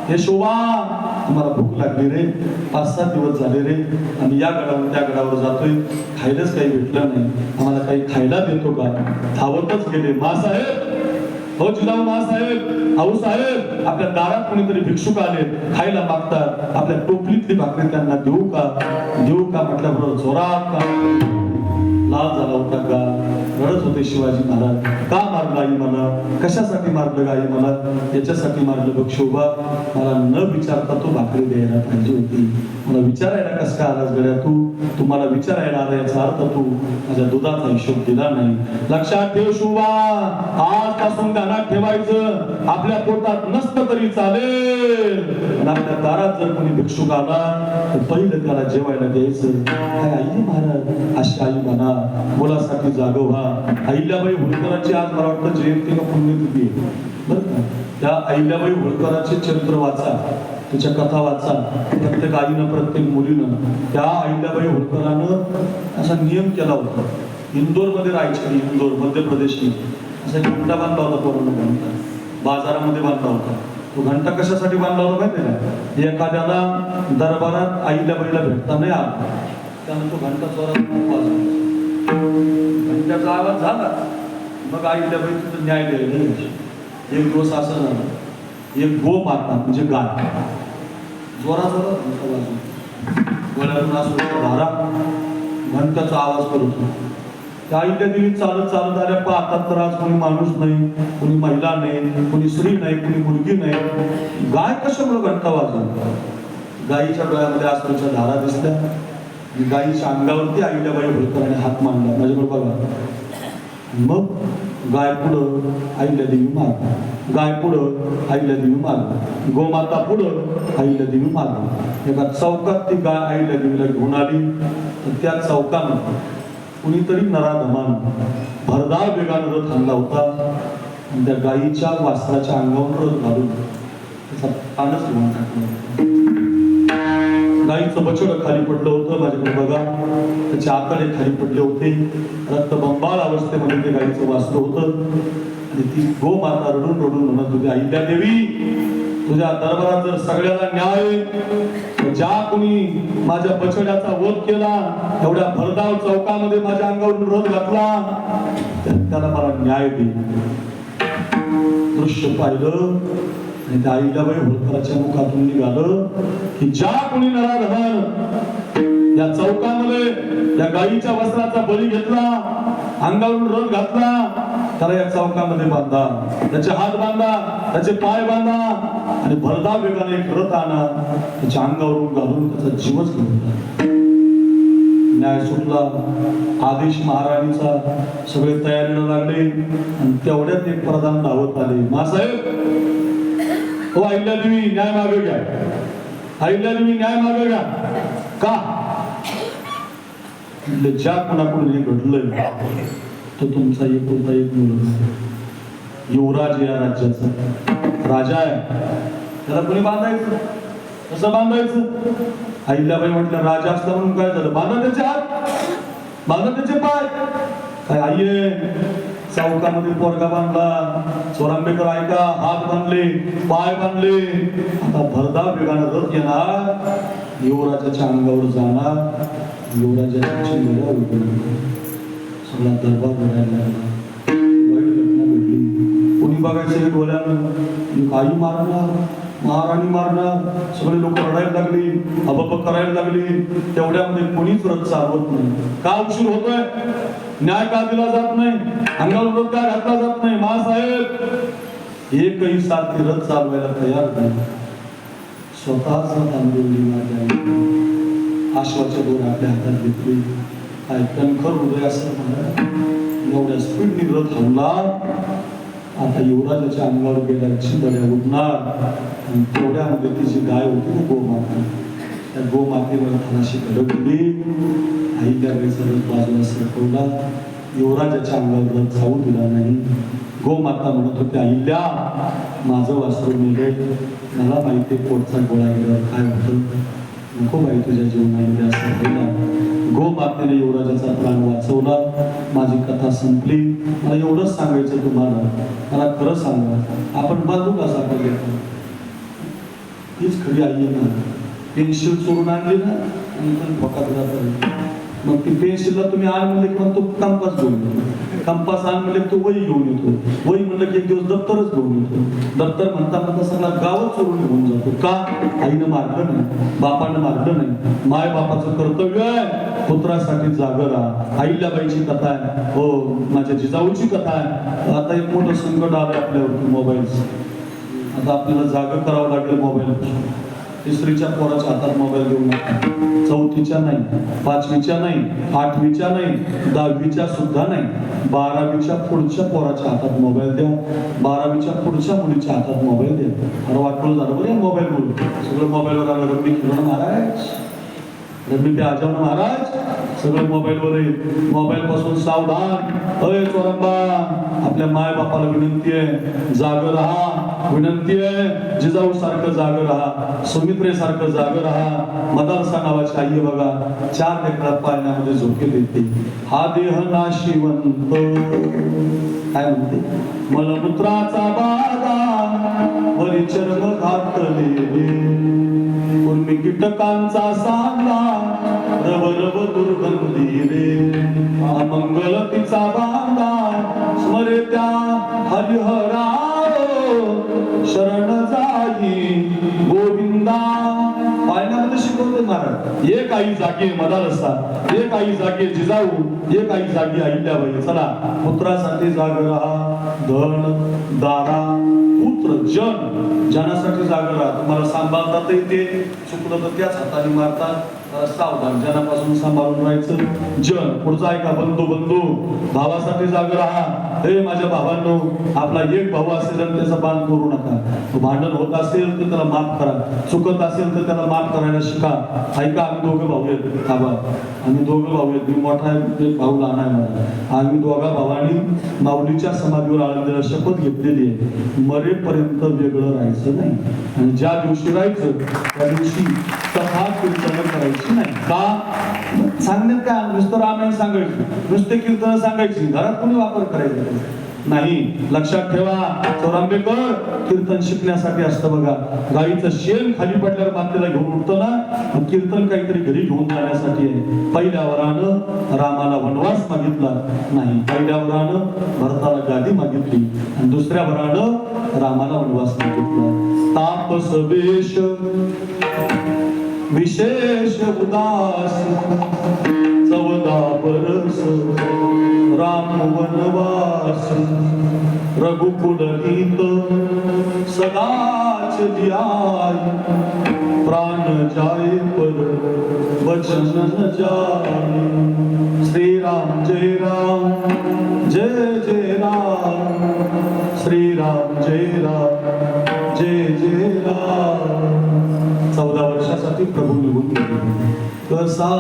हे शोभा तुम्हाला भूक लागली रे, 5-7 दिवस झाले रे, आणि या गडावर त्या गडावर जातोय, खायलाच काही भेटलं नाही, आम्हाला काही खायला देतो का. धावतच गेले. मासाहेब, हो जिजाऊ मासाहेब, आऊ साहेब, आपल्या दारात कोणीतरी भिक्षुक आले, खायला मागतात, आपल्या टोपलीतली भाकरी त्यांना देऊ का म्हटल्याबरोबर जोरात लाल झाला होता का. रडत होते शिवाजी महाराज. का मारलं आई मला, कशासाठी मारलं आई मला, याच्यासाठी मारलं बघ शोभा, मला न विचारता तो भाकरी द्यायला पाहिजे होती. मला विचारायला कस काय आलास गड्या तू मला विचारायला आला याचा अर्थ तू माझ्या दुधाचा हिशोब दिला नाही. लक्षात ठेव शोभा, आजपासून ध्यानात ठेवायचं, आपल्या पोटात नसतं तरी चालेल, पण आपल्या दारात जर कोणी भिक्षुक आला तर पहिलं त्याला जेवायला द्यायचं. काय आई महाराज अशी आई म्हणा, मुलासाठी जागो व्हा. अहिल्याबाई होळकरांची आज मला वाटतं जयंती का पुण्यतिथी आहे बरं का. त्या अहिल्याबाई होळकरांचे चरित्र वाचा, तिच्या कथा वाचा. प्रत्येक आईनं प्रत्येक मुलीनं त्या अहिल्याबाई होळकरानं असा नियम केला होता. इंदोरमध्ये राहायचे, इंदोर मध्य प्रदेशमध्ये. असा एक घंटा बांधला होता, पूर्ण घंटा बाजारामध्ये बांधला होता. तो घंटा कशासाठी बांधला होता माहिती आहे का, एखाद्याला दरबारात अहिल्याबाईला भेटता नाही आला त्यानं तो घंटा चोरात वाजवला. घंट्याचा आवाज झाला मग अहिल्याबाई तिथं न्याय द्यायला. एक दिवस असं झालं, एक गो माता म्हणजे गाय जोरा जोरात घंटा वाजवला, गळ्यातून असं धारा घंट्याचा आवाज करत होता. त्या अहिल्या देवी चालत चालत आल्या, पाहतात तर आज कोणी माणूस नाही, कोणी महिला नाही, कोणी स्त्री नाही, कोणी मुलगी नाही. गाय कशामुळे घंटा वाजवला. गायीच्या डोळ्यामध्ये आसरूच्या धारा दिसल्या. गायीच्या अंगावरती अहिल्याबाई होळकरांनी हात मांडला, माझ्याकडे बघा. मग गाय पुढं अहिल्या देवी माग, गाय पुढं अहिल्या देवी माग, गोमाता पुढं अहिल्या देवी माग. एका चौकात ती गाय अहिल्या देवीला घेऊन आली. तर त्या चौकामध्ये कुणीतरी नराधमान भरधाव वेगानं रथ आणला होता आणि त्या गायीच्या वासराच्या अंगावर रथ घालून त्याचा पानच घेऊन टाकला. गायीचं बछड खाली पडलं होतं, माझ्याकडे बघा. त्याचे आकडे खाली पडले होते, रक्तबंबाळ अवस्थेमध्ये ते गायीचं वासर होतं. आणि ती गो माता रडून रडून म्हणत होती, अहिल्या देवी तुझ्या दरबारात जर सगळ्याला न्याय, ज्या कोणी माझ्या बछड्याचा वध केला, एवढ्या भरधाव चौकामध्ये माझ्या अंगावरून रथ घातला, त्याला मला न्याय दे. दृश्य पाहिलं आणि त्या अहिल्याबाई होळकराच्या मुखातून निघालं की ज्या कोणी नराधमान या चौकामध्ये या गायीच्या वस्त्राचा बळी घेतला, अंगावरून रथ घातला, त्याला या चौकामध्ये बांधा, त्याचे हात बांधा, त्याचे पाय बांधा आणि भरधाव वेगाने एक रथ आणा, त्याच्या अंगावरून घालून त्याचा जीवच घेऊन जा. न्याय सुटला. आदेश महाराणीचा. सगळे तयारीला लागले आणि तेवढ्यात एक प्रधान धावत आले. मासाहेब हो अहिल्यादेवी न्याय मागे घ्या, अहिल्यादेवी न्याय मागे घ्या. का ज्या कोणाकडून हे घडलंय तो तुमचा एकुलता एक मुलगा, युवराज या राज्याचा राजा आहे, त्याला कोणी बांधायचं, कसं बांधायचं. अहिल्याबाई म्हटलं राजा असला म्हणून काय झालं, बांधा त्याचे हात, बांधा त्याचे पाय. काय आई चौकामध्ये पोरगा बांधला, चोरांबेकर ऐका, हात बांधले, पाय बांधले. आता भरधाव वेगानं रथ येणार, युवराजाच्या अंगावर जाणार, युवराजाची मेळा उघडली. सगळा दरबार भरायला लागला. वाईट घटना घडली. कोणी बघायचं हे डोळ्यानं, आई मारणार, महाराणी मारणार. सगळे लोक रडायला लागली, अबप करायला लागली. तेवढ्यामध्ये कोणीच रथ चालवत नाही. का उशीर होतोय, न्याय का दिला जात नाही, अंगावर रथ का घातला जात नाही. महासाहेब एकही सारखी रथ चालवायला तयार नाही. स्वतःच तांदूळली माझ्या आश्वाच्या दोन आपल्या हातात घेतली. काय कणखर हृदय असं म्हणा, एवढ्या स्पीडनी रथ हल्ला. आता युवराजाच्या अंगावर गेल्या चिंदड्या उडणार आणि तेवढ्यामध्ये तिची गाय होती गोमाता. त्या गोमातेवर थोडाशी धडकली. आई त्या वेळेचा रथ बाजूला सरकवला. युवराजाच्या अंगावर रथ जाऊ दिला नाही. गोमाता म्हणत होती, अहिल्या माझं वासरू मेले, मला माहिती पोटचा गोळा गेल्यावर काय होतं, नको बाई तुझ्या जीवनामध्ये असं व्हायला. गोमातेने युवराजाचा प्राण वाचवला. माझी कथा संपली. मला एवढंच सांगायचं तुम्हाला, मला खरं सांगा, आपण बांधू का सापड घेतो, हीच खरी आई ना. पेन्सिल चोरून आणली ना आणि पण फकात राहत, मग ती पेन्सिलला तुम्ही आण म्हणजे किंवा तो कंपास घेऊन कंपास आण म्हणलं तो वही घेऊन येतो, वही म्हणलं की एक दिवस दप्तरच घेऊन येतो, दप्तर म्हणता म्हणता सगळा गावच सोडून निघून जातो. का? आईनं मारलं नाही, बापानं मारलं नाही. माय बापाचं कर्तव्य आहे पुत्रासाठी जागं राहा. अहिल्याबाईची कथा आहे, हो माझ्या जिजाऊची कथा आहे. आता एक मोठं संकट आलं आपल्यावरती मोबाईलचं. आता आपल्याला जागं करावं लागेल मोबाईल. तिसरीच्या पोराच्या हातात मोबाईल देऊ नका, चौथीच्या नाही, पाचवीच्या नाही, आठवीच्या नाही, दहावीच्या सुद्धा नाही, 12वीच्या पुढच्या पोराच्या हातात मोबाईल द्या, 12वीच्या पुढच्या मुलीच्या हातात मोबाईल द्या. अरे वाटलं झालं बरं मोबाईल बोलू, सगळं मोबाईलवर आलं. रम्मी खेळणं महाराज, रम्मी पे आजावणं महाराज, सगळं मोबाईलवर आहे. मोबाईल पासून सावधान. अय चोरंबा, आपल्या माय बापाला विनंती आहे, जाग राहा. विनंती आहे, जिजाऊ सारखं जाग राहा, सुमित्रे सारखं जाग राहा. मदारसा नावाची आई बघा, 4 लेकरात पाळण्यामध्ये झोके देते. हा देह नाशिवंत, काय म्हणते, मलमूत्राचा बाधा वरी चर्म घातलेले, उर्मी कीटकांचा सांगा रवरव दुर्गंधी रे. अमंगल तिचा बांधा स्मरे त्या हरिहरा, शरण जाई गोविंदा. पाळण्यामध्ये शिकवते महाराज, एक आई जागे मदारसा, एक आई जागे जिजाऊ, एक आई जागे अहिल्याबाई. चला पुत्रासाठी जाग राहा. धन दारा पुत्र जन, जनासाठी जाग राहा. तुम्हाला सांभाळतात ते चुकलं तर त्याच हाताने मारतात. सावधान, जनापासून सांभाळून राहायचं. जन पुढचा ऐका, बंधू बंधू, भावासाठी जाग राहा. हे माझ्या भावांनो, आपला एक भाऊ असेल आणि त्याचा बांध करू नका. भांडण होत असेल तर त्याला माफ करा, चुकत असेल तर त्याला माफ करायला शिका. ऐका, आम्ही दोघं भाऊ आहेत, आम्ही दोघं भाऊ आहेत. मी मोठा आहे, एक भाऊ लहान आहे मला. आम्ही दोघा भावांनी माऊलीच्या समाधीवर आळंदीला शपथ घेतलेली आहे, मरेपर्यंत वेगळं राहायचं नाही. आणि ज्या दिवशी राहायचं त्या दिवशी कथा कीर्तन करायची नाही. का? सांगण्यात काय, नुसतं रामायण सांगायची, नुसते कीर्तन सांगायची, घरात कोणी वापर करायचा नाही. लक्षात ठेवा, चोरांबेकर कीर्तन शिकण्यासाठी असतं बघा. गाईचं शेण खाली पडल्यावर मातेला घेऊन उठतं ना, कीर्तन काहीतरी घरी घेऊन जाण्यासाठी आहे. पहिल्या वरानं रामाला वनवास मागितला नाही, पहिल्या वरानं भरताला गादी मागितली, आणि दुसऱ्या वरानं रामाला वनवास मागितला. तापस वेश विशेष उदास 14 बरस राम वनवास, रघुकुल हित सदाच ध्याय, प्राण जाय पर वचन न जाय. श्री राम जय राम, जय जय राम, श्री राम जय राम, जय जय राम. 14 वर्षासाठी प्रभू निघून गेले. कसा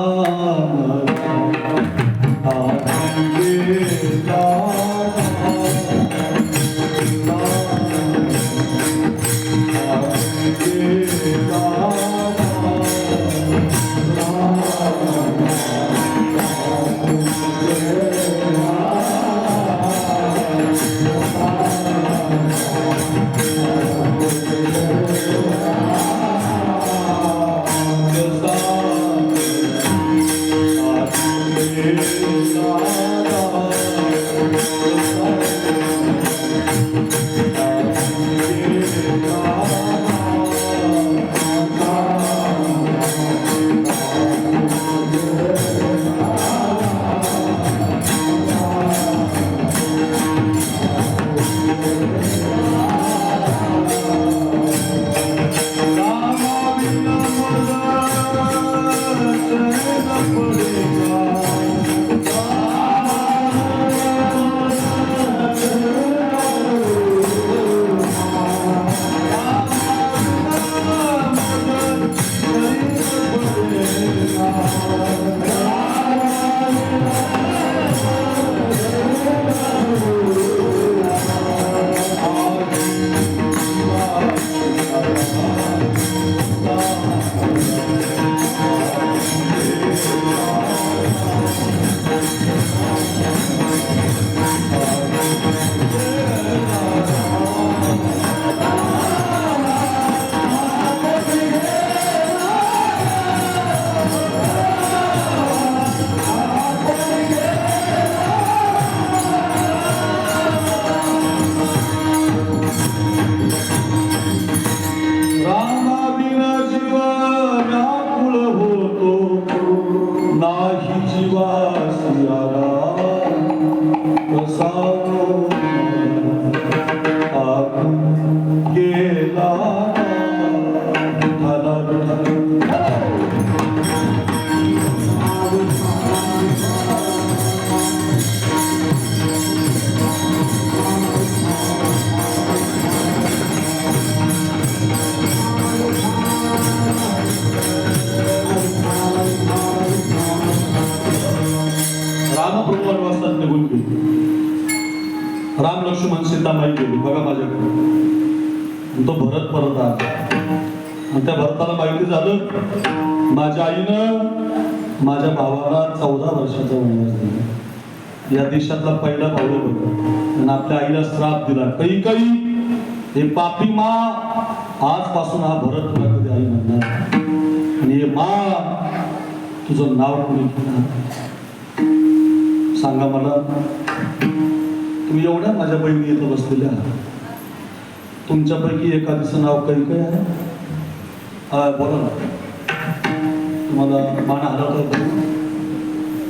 सीतामाई गेली बघा माझ्याकडे. आणि तो भरत परत आला आणि त्या भरताला माहिती झालं माझ्या आईनं माझ्या भावाला 14 वर्षाचा वनवास दिला. या देशातला पहिला भाऊ होता आणि आपल्या आईला श्राप दिला, काही हे पापी मा, आजपासून हा भरत तुला कधी आई म्हणणार. आणि हे मा तुझं नाव कोणी घेणार? सांगा मला. तुम्ही एवढ्या माझ्या बहिणी इथं बसलेल्या आहात, तुमच्यापैकी एखादीचं नाव काही आहे? बोला ना, तुम्हाला मान हलवता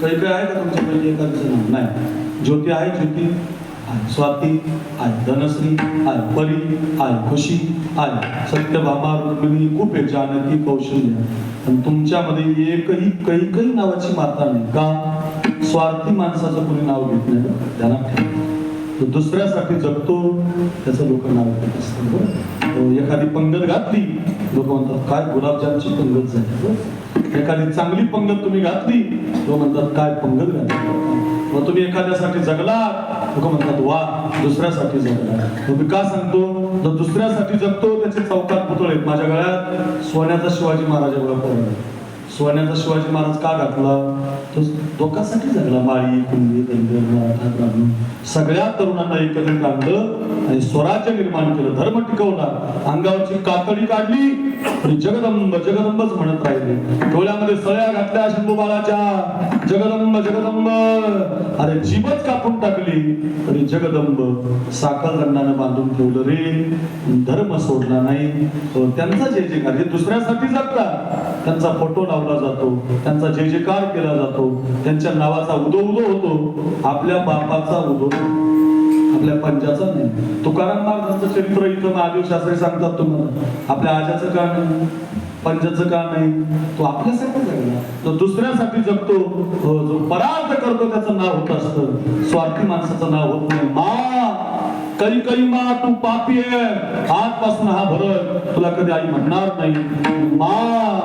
काही आहे का तुमच्यापैकी एखादीचं नाव? नाही. ज्योती आहे, ज्योती आहे, स्वाती आहे, धनश्री आहे, परी आहे, खुशी आहे, सत्यभामा, रुक्मिणी, खूप आहे, जानकी, कौशल्य. पण तुमच्यामध्ये एकही काही नावाची माता नाही का? स्वार्थी माणसाचं कोणी नाव घेत नाही. ध्यानात ठेवा. तो दुसऱ्यासाठी जगतो त्याचं लोक नाव घेत असतात. एखादी पंगत घातली, लोक म्हणतात काय गुलाबजामची पंगत झाली. एखादी चांगली पंगत तुम्ही घातली, लोक म्हणतात काय पंगत घातली. मग तुम्ही एखाद्यासाठी जगला, लोक म्हणतात वा दुसऱ्यासाठी जगला. तुम्ही का सांगतो? जर दुसऱ्यासाठी जगतो त्याचे चौकात पुतळे. माझ्या गळ्यात सोन्याचा शिवाजी महाराजांना पडला. सोन्याचा शिवाजी महाराज का घातला? तो लोकांसाठी जगला. माळी, कुंडी, ब्राह्मण सगळ्या तरुणांना एकत्रित आणलं आणि स्वराज्य निर्माण केलं, धर्म टिकवला. अंगावरची कातडी काढली आणि जगदंब जगदंबच म्हणत राहिले. डोळ्यामध्ये सळ्या घातल्या शंभू बाळाच्या, जगदंब जगदंब. अरे जीवच कापून टाकली तरी जगदंब साखर दंडानं बांधून ठेवलं रे. धर्म सोडला नाही. त्यांचा जे जे कार्य दुसऱ्यासाठी जगतात, त्यांचा फोटो लावला जातो, त्यांचा जे जे कार केला जातो, त्यांच्या नावाचा उदो होतो. आपल्या बापाचा उदो, आपल्या पंजाचा नाही. तुकाराम महाराजांचं चरित्र इथं महादेव शास्त्री सांगतात तुम्हाला. आपल्या आजाचं का नाही, पंजाचं का नाही? तो आपल्यासाठी जगला. तो दुसऱ्यासाठी जगतो, जो परार्थ करतो त्याचं नाव होत असतं, स्वार्थी माणसाचं नाव होत नाही. मा काही मा तू पापी आहे, आजपासून हा भरत तुला कधी आई म्हणणार नाही. मा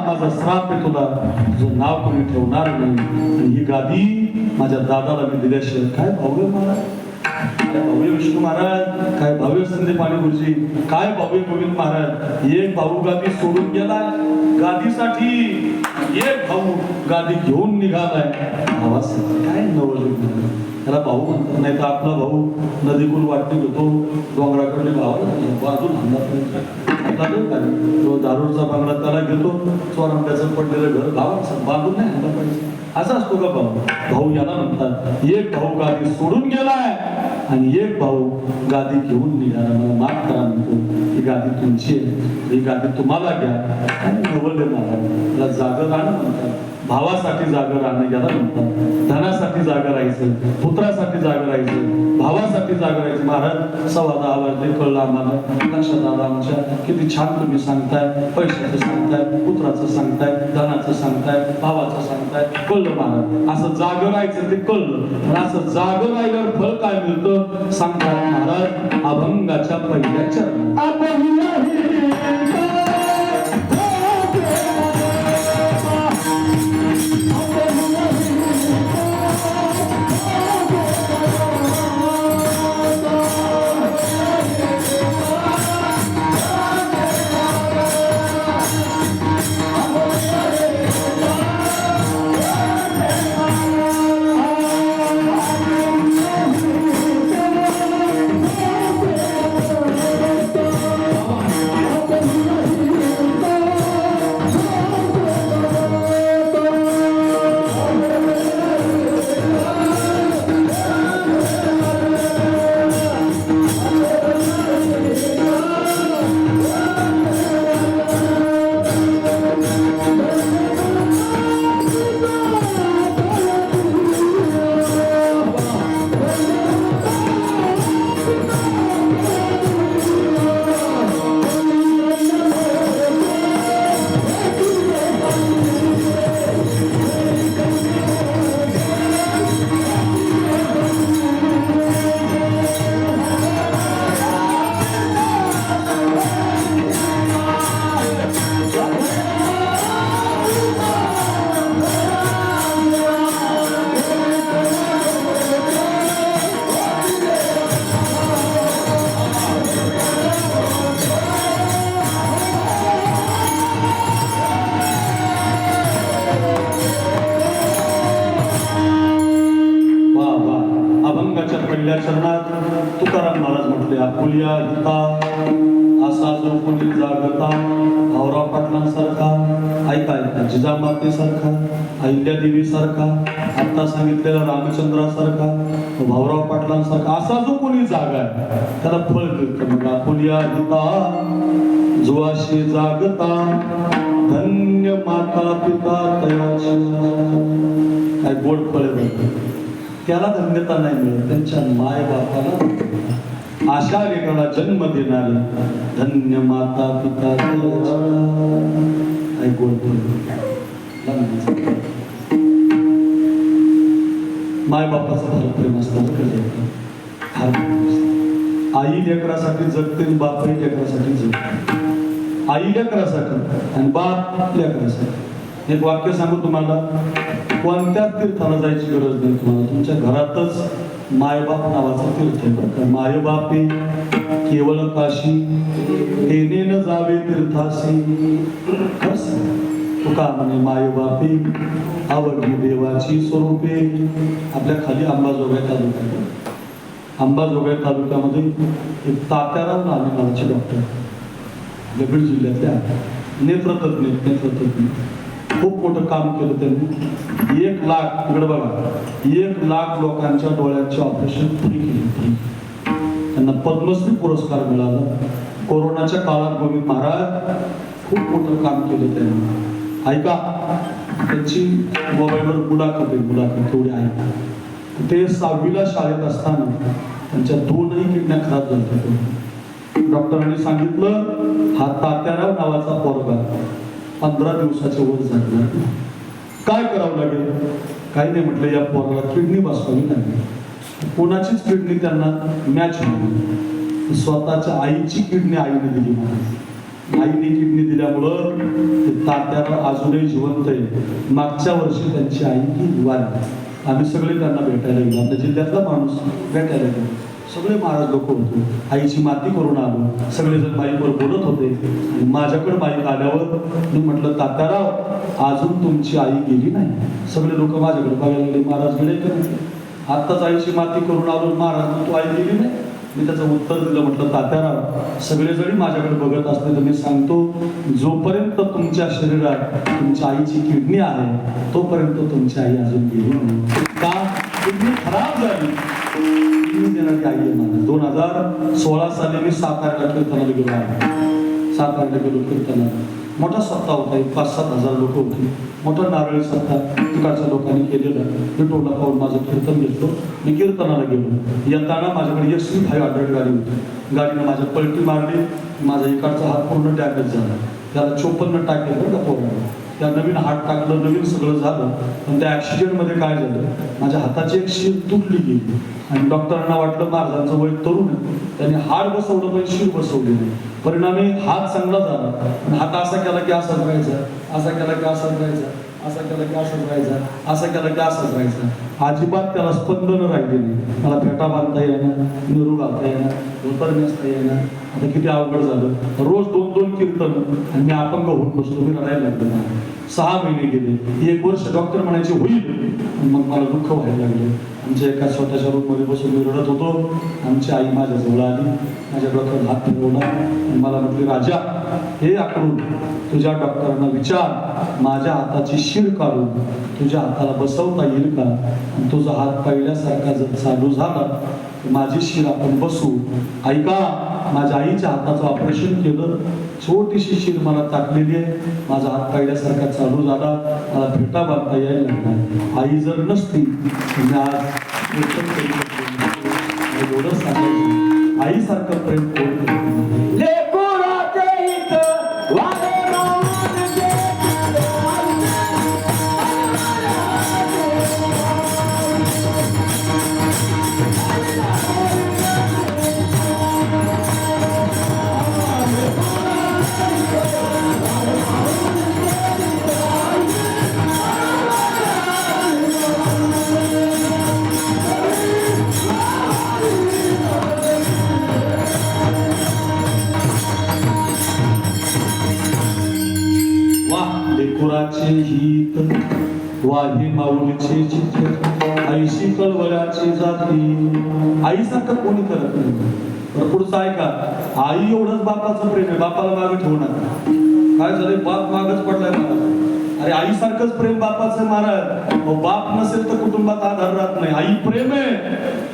माझा श्राप आहे तुला, तुझं नाव कोणी ठेवणार नाही. आणि ही गादी माझ्या दादाला मी दिल्याशिवाय. काय भव्य महाराज, काय भव्य विष्णू महाराज, काय भव्य संदीप आणि गुरुजी, काय भव्य गोविंद महाराज. एक भाऊ गादी सोडून गेलाय गादीसाठी, एक भाऊ गादी घेऊन निघालाय भावासाठी. काय नवल. त्याला भाऊ म्हणतात, नाही तर आपला भाऊ नदीकून वाटणी घेतो, डोंगराकडे भावाला बाजून तो दारूचा बांगला त्याला घेतो, चोरांब्याचं पडलेलं घर भावाचं बांधून नाही आणलं पाहिजे. असा असतो का भाऊ? भाऊ याला म्हणतात. एक भाऊ गादी सोडून गेलाय आणि एक भाऊ गादी घेऊन निघाला. मला माफ करा म्हणतो, ही गादी तुमची आहे, ही गादी तुम्हाला घ्या. आणि नवल मला जागर राहणं म्हणतात. भावासाठी जागर राहणं याला म्हणतात. धनासाठी जागा राहायचं, पुत्रासाठी जागा राहायचं, भावासाठी जागा राहायचं. महाराज 10:15 वाजले, कळलं आम्हाला, लक्षात आलं आमच्या. किती छान तुम्ही सांगताय, पैशाचं सांगताय, पुत्राचं सांगताय, धनाचं सांगताय, भावाचं सांगताय. कळलं महाराज, असं जागर राहायचं ते कळलं. पण असं जागर राहिल्यावर फळ काय मिळतं सांगतात महाराज. अभंगाच्या पहिल्या चरणात बोलिया हिता असा जो कोणी जागता भाऊराव पाटलांसारखा, ऐका ऐका, जिजामातेसारखा, अहिल्यादेवीसारखा, आता सांगितलेला रामचंद्रासारखा, भाऊराव पाटलांसारखा असा जो कोणी जागा आहे त्याला फळ मिळतं. मग बोलिया हिता जो अशी जागता धन्य माता पिता तयाची. काय गोड फळ मिळतं त्याला धन्यता नाही मिळत, त्यांच्या माय बापाला अशा लेकराला जन्म देणारे धन्य माता पिता काय गोड फळ. माय बापाचं फार प्रेम असतं. आई लेकरासाठी जगते, बापही लेकरासाठी जगते. आई लेकरासाठी आणि बाप लेकरासाठी. एक वाक्य सांगू तुम्हाला, कोणत्याच तीर्थाला जायची गरज नाही तुम्हाला, तुमच्या घरातच मायबाप नावाचा तीर्थ आहे बरं का. मायबापे केवळ काशी तेने न जावे तीर्थासी. खरंच तुका म्हणे मायबापे आवडली देवाची स्वरूपे. आपल्या खाली अंबाजोगाई तालुका आहे. अंबाजोगाई तालुक्यामध्ये एक तात्याराव नामे नावाचे डॉक्टर, बीड जिल्ह्यातले नेत्रतज्ञ खूप मोठं काम केलं त्यांनी. 1 लाख, इकडे बघा, 1 लाख लोकांच्या डोळ्यांचे ऑपरेशन फ्री केले. त्यांना पद्मश्री पुरस्कार मिळाला. कोरोनाच्या काळात गोविंद महाराज खूप मोठं काम केलं त्यांनी. ऐका, त्यांची मोबाईलवर मुलाखत थोडी ऐका. ते 6वीला शाळेत असताना त्यांच्या 2ही किडन्या खराब झाल्या. डॉक्टरांनी सांगितलं हा तात्याराव नावाचा पोरगा 15 दिवसाच्या वर झाला, काय करावं लागेल? काही नाही म्हटलं, या पोराला किडनी बसवावी लागेल. कोणाचीच किडनी त्यांना मॅच होती. स्वतःच्या आईची किडनी आईने दिली. आईने किडनी दिल्यामुळं ते तात्याराव अजूनही जिवंत आहे. मागच्या वर्षी त्यांची आई ही वारली. आम्ही सगळे त्यांना भेटायला गेलो. आपल्या जिल्ह्यातला माणूस भेटायला गेलो. सगळे महाराज लोक होते. आईची माती करून आलो. सगळेजण माईकवर बोलत होते आणि माझ्याकडे माईक आल्यावर मी म्हटलं, तात्याराव अजून तुमची आई गेली नाही. सगळे लोक माझ्याकडे बघायला गेले, महाराज गेले का नाही? आत्ताच आईची माती करून आलो, महाराज तू आई गेली नाही? मी त्याचं उत्तर दिलं, म्हटलं तात्याराव सगळे जरी माझ्याकडे बघत असले तर मी सांगतो, जोपर्यंत तुमच्या शरीरात तुमच्या आईची किडनी आहे तोपर्यंत तुमची आई अजून गेली नाही. का? किडनी खराब झाली. किडनी देणारी आई आहे मला. 2016 साली मी साताऱ्याला कीर्तनाला गेलो आहे. साताऱ्याला गेलो कीर्तनाला. मोठा सप्ताह होता. 5-7 हजार लोक होते. मोठा नारळी सप्ताह तिकडच्या लोकांनी केलेला. विठोला पाहून माझं कीर्तन घेतलो. मी कीर्तनाला गेलो. येताना माझ्याकडे SV 500 गाडी होती. गाडीनं माझ्या पलटी मारली. माझा इकडचा हात पूर्ण डॅमेज झाला. त्याला 54 टाके बरं का पोराला. त्या नवीन हात टाकलं, नवीन सगळं झालं. पण त्या ॲक्सिडेंटमध्ये काय झालं, माझ्या हाताची एक शीर तुटली गेली आणि डॉक्टरांना वाटलं महाराजांचं वय तरुण आहे, त्यांनी हाड बसवलं पण शीर बसवली नाही. परिणामी हात चांगला झाला, पण हात असा केला की असाच राहायचा, असा केला की असाच राहायचा, असा केला की असाच राहायचा, असा केला की असाच राहायचा. अजिबात त्याला स्पंदन राहिले नाही. मला फेटा बांधता येणार, निरू घालता येणार, धोतर नेसता येणार. आता किती अवघड झालं. रोज 2-2 कीर्तन आणि मी अपंग होऊन बसलो. मी रडायला लागलो. 6 महिने गेले. 1 वर्ष डॉक्टर म्हणायचे होईल, मग मला दुःख व्हायला लागलं. आमच्या एका छोट्याशा रूममध्ये बसून मी रडत होतो. आमची आई माझ्या जवळ आली, माझ्या डॉक्टर हात फिरवला आणि मला म्हटली, राजा हे आकडून तुझ्या डॉक्टरांना विचार, माझ्या हाताची शीर काढून तुझ्या हाताला बसवता येईल का? आणि तुझा हात पहिल्यासारखा जर चालू झाला तर माझी शीर आपण बसू. ऐका, माझ्या आईच्या हाताचं ऑपरेशन केलं. छोटीशी शीर मला टाकलेली आहे. माझा हात पहिल्यासारखा चालू झाला. मला फेटा बांधता यायला लागला. आई जर नसती तर आज एवढं सांगायचं, आईसारखं प्रेम कोण करत. लेकुराचे हित वाही माऊलीचे चित्र, आईशी कळवळ्याची जाती. आईसारखं कोणी करत नाही. तर पुढचं ऐका, आई एवढंच बापाचं प्रेम आहे, बापाला मागे ठेवू नका. काय झालंय, बाप मागच पडलाय महाराज. अरे आईसारखंच प्रेम बापाचं महाराज. बाप नसेल तर कुटुंबात आधार राहत नाही. आई प्रेम आहे,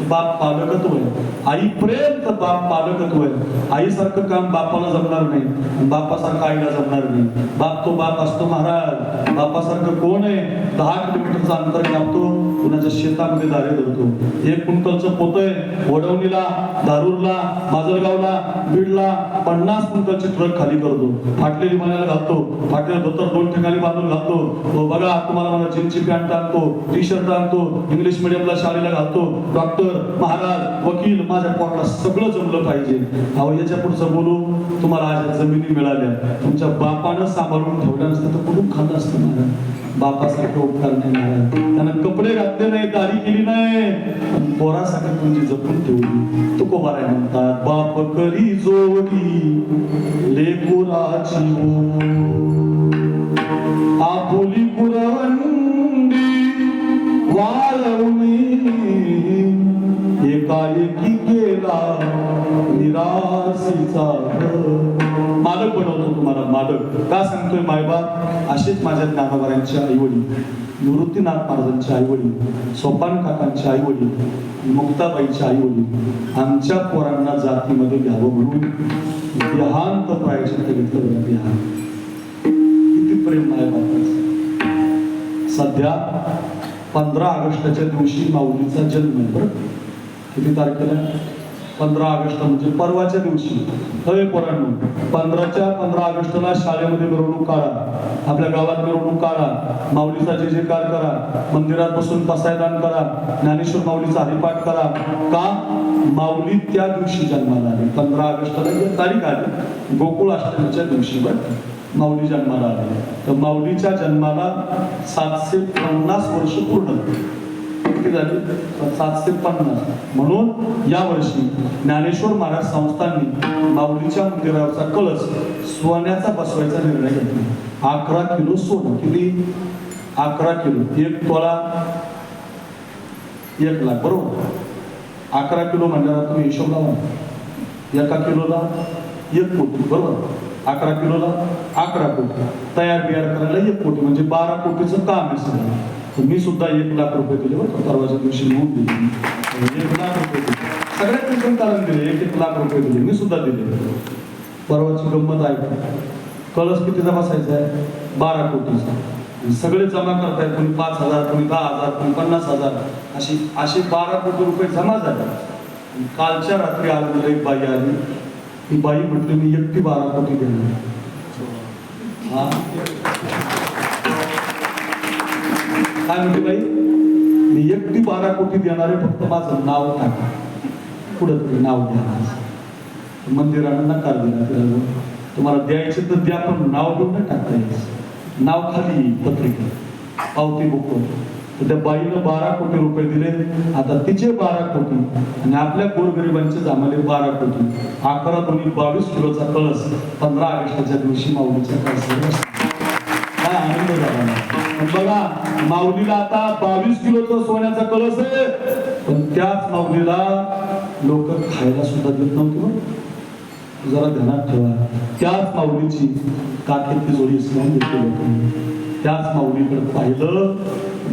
बाप पालकत्व आहे. आई प्रेम तर बाप पालकत्व आहे. आईसारखं काम बापाला जमणार नाही, बापासारखं आईला जमणार नाही. बाप तो बाप असतो महाराज. बापासारखं कोण आहे? 10 किलोमीटरचं अंतर कापतो, कुणाच्या शेतामध्ये दारे धरतो. 1 क्विंटलचं पोत आहे, वडवणीला, दारूरला, माजलगावला, बीडला 50 क्विंटलची ट्रक खाली करतो. फाटलेली मण्याला घालतो, फाटलेलं धोतर 2 ठिकाणी बांधून घालतो. बघा तुम्हाला मला जीन्सची पॅन्ट आणतो, टी शर्ट आणतो, इंग्लिश मिडियमला शाळेला घालतो. डॉक्टर, महाराज, वकील, माझ्या पोटाला सगळं जमलं पाहिजे. अहो याच्या पुढचं बोलू, तुम्हाला आज जमिनी मिळाल्या, तुमच्या बापानं सांभाळून ठेवल्या नसतं तर कुठून खाल्लं असतं महाराज? बापासारखे उपकार नाही महाराज. त्यानं कपडे घातले नाही, दाढी केली नाही, पण पोरासाठी तुमची जपून ठेवली. तुकोबाराय म्हणतात, बाप करी जोडी लेकुराची आपुली कुरवंडी वाळवणी एकाएकी केला निराशीचा. मालक बनवतो तुम्हाला, मालक का सांगतोय? मायबाप असेच माझ्या ज्ञानोबारांचे आई वडील, निवृत्तीनाथ महाराजांचे आई वडील, सोपान काकांचे आई वडील, मुक्ताबाईचे आई वडील आमच्या पोरांना जातीमध्ये घ्यावं म्हणून देहांत प्रायचित्त घेतलं. देहांत किती प्रेम आहे बापाचं. सध्या 15 ऑगस्टच्या दिवशी माऊलीचा जन्म आहे. बरं किती तारखेला? 15 ऑगस्ट म्हणजे परवाच्या दिवशी. हवे पोरांनो, 15 ऑगस्टला शाळेमध्ये मिरवणूक काढा, आपल्या गावात मिरवणूक काढा, माऊलीचा जे कार करा, मंदिरात बसून पसायदान करा, ज्ञानेश्वर माऊलीचा हरिपाठ करा. का? माऊली त्या दिवशी जन्माला आली. 15 ऑगस्टला जी तारीख आली, गोकुळ अष्टमीच्या दिवशी बरं माऊली जन्माला आली. तर माऊलीच्या जन्माला 750 वर्ष पूर्ण किती झाली? 750. म्हणून या वर्षी ज्ञानेश्वर महाराज संस्थांनी माऊलीच्या मंदिरावरचा कळस सोन्याचा बसवायचा निर्णय घेतला. 11 किलो सोनं. किती? 11 किलो. 1 तोळा 1 लाख. बरोबर. 11 किलो म्हणल्यावर तुम्ही हिशोब लावा. 1 किलोला 1 कोटी. बरोबर. 11 किलोला 11 कोटी. तयार बियार करायला 1 कोटी म्हणजे 12 कोटीचं काम आहे सगळं. मी सुद्धा 1 लाख रुपये दिले बरं. परवाच्या दिवशी नोंद दिली. 1 लाख रुपये दिले. सगळ्यात कारण दिले. 1 लाख रुपये दिले. मी सुद्धा दिले. परवाची गंमत आहे. कळस कितीचा बसायचा आहे? 12 कोटीचा. सगळे जमा करतायत. कोणी 5,000, कोणी 10,000, कोणी 50,000, अशी 12 कोटी रुपये जमा झाले. कालच्या रात्री आल्यानंतर एक बाई आली. ती बाई म्हटली, मी एकटी 12 कोटी देणार. हा काय म्हणते बाई? मी एकटी 12 कोटी देणार आहे, फक्त माझं नाव टाका. पुढे तरी नाव द्या. मंदिरानं नकार दिला तिला. तुम्हाला द्यायचे तर द्या, पण नाव घेऊन नाही टाकता यायचं. नाव खाली पत्रिका पावती बुक. तर त्या बाईनं 12 कोटी रुपये दिले. आता तिचे 12 कोटी आणि आपल्या गोरगरिबांचे जमाले 12 कोटी. 11 दोन्ही 22 किलोचा कळस 15 ऑगस्टच्या दिवशी माऊलीच्या कळसावर. काय आनंद झाला. बघा, माऊलीला आता 22 किलोचा सोन्याचा कळस आहे, पण त्याच माऊलीला लोक खायला सुद्धा देत नव्हते. जरा ध्यानात ठेवा. त्याच माऊलीची काखेतली जोडी इस्लाम घेतली लोकांनी. त्याच माऊलीकडे पाहिलं,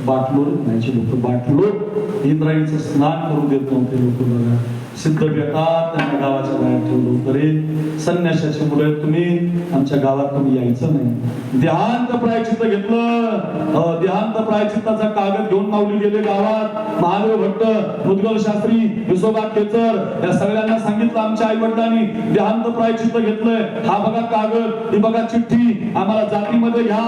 बाटलोर म्हणायचे लोक. बाटलोर इंद्रायणीचं स्नान करून देत नव्हते लोक. बघा, सिद्ध बेतात त्यांना गावाच्या बाहेर ठेवलं. तरी संन्याशाची मुलं तुम्ही, आमच्या गावात तुम्ही यायचं नाही. देहांत प्रायचित्त घेतलं. देहांत प्रायचित्ताचा कागद घेऊन माऊली गेले गावात. महादेव भट्ट, मुदगल शास्त्री, विसोबा केचर या सगळ्यांना सांगितलं, आमच्या आई वडिलांनी देहांत प्रायचित्त घेतलंय. हा बघा कागद, ही बघा चिठ्ठी, आम्हाला जातीमध्ये घ्या.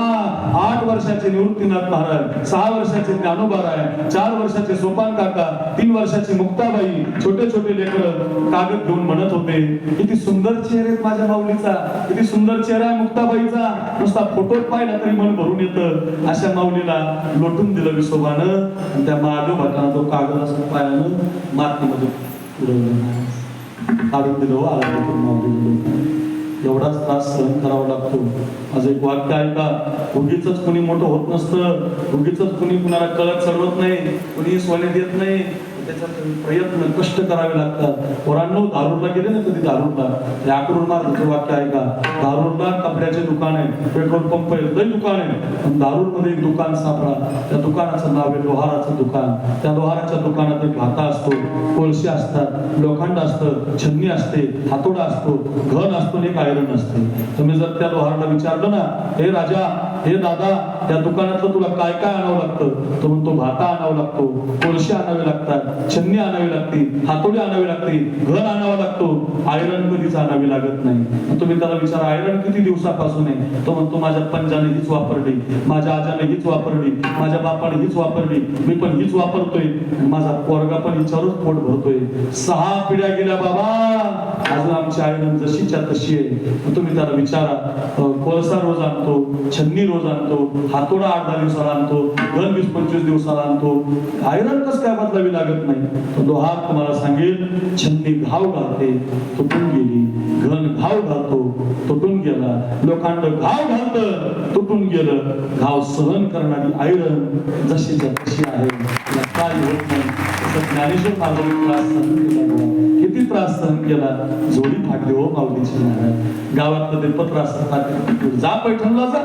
8 वर्षाचे निवृत्तीनाथ महाराज, 6 वर्षाचे ज्ञानोबाराय, 4 वर्षाचे सोपान काका, 3 वर्षाची मुक्ताबाई, छोटे छोटे लेकरं कागद घेऊन म्हणत होते, किती सुंदर चेहरा आहे माझ्या माऊलीचा, किती सुंदर चेहरा आहे मुक्ताबाईचा, नुसता फोटोत पाहिला तरी मन भरून येतं. अशा माऊलीला लोटून दिलं विसोबानं. आणि त्या महादेव भटानं तो कागद असं पायानं मातीमध्ये उडवलं, काढून दिलं. आला माऊली. एवढाच त्रास सहन करावा लागतो. माझं एक वाक्य ऐका, उगीच कुणी मोठं होत नसतं, उगीच कुणी कुणाला कळत चढवत नाही, कुणी सोने देत नाही. त्याच्यात प्रयत्न कष्ट करावे लागतात. पोरांनो दारूडला गेले ना कधी दारूडला, अक्रोड महाराजांचं वाक्य आहे का, दारूडला कपड्याचे दुकान आहे, पेट्रोल पंप आहे, लई दुकान आहे, पण दारूडमध्ये एक दुकान सापडा, त्या दुकानाचं नाव आहे लोहाराचं दुकान. त्या लोहाराच्या दुकानात एक भाता असतो, कोळसे असतात, लोखंड असतं, छन्नी असते, हातोडा असतो, घन असतो आणि एक आयरन असते. तुम्ही जर त्या लोहाराला विचारलं ना, हे राजा, हे दादा, त्या दुकानातलं तुला काय काय आणावं लागतं, तो म्हणतो भाता आणावा लागतो, कोळसे आणावे लागतात, छन्नी आणावी लागते, हातोडी आणावी लागते, घन आणावा लागतो, आयरन कधीच आणावी लागत नाही. तुम्ही त्याला विचारा आयरन किती दिवसापासून आहे, तो म्हणतो माझ्या पंजाने हीच वापरली, माझ्या आजाने हीच वापरली, माझ्या बापाने हीच वापरली, मी पण हीच वापरतोय, माझा पोरगा पण हिच्यावरच पोट भरतोय. 6 पिढ्या गेल्या बाबा, अजून आमची आयरन जशीच्या तशी आहे. तुम्ही त्याला विचारा, कोळसा रोज आणतो, छन्नी रोज आणतो, हातोडा 8-10 दिवसाला आणतो, घन 20-25 दिवसाला आणतो, आयरन कस काय बदलावी लागत नाही. तो लोहार तुम्हाला सांगेल, छन्नी घाव घालते, तुटून गेली, घन घाव घालतो, तुटून गेला, लोखंड घाव घालतं, तुटून गेलं, घाव सहन करणारी आयरन जशीच्या तशी आहे, काय होत नाही. ज्ञानेश्वर महाराजांनी त्रास सहन केला, किती त्रास सहन केला, जोडी फाटली हो माऊलीची महाराज. गावातलं ते पत्र असतं, जा पैठणला जा,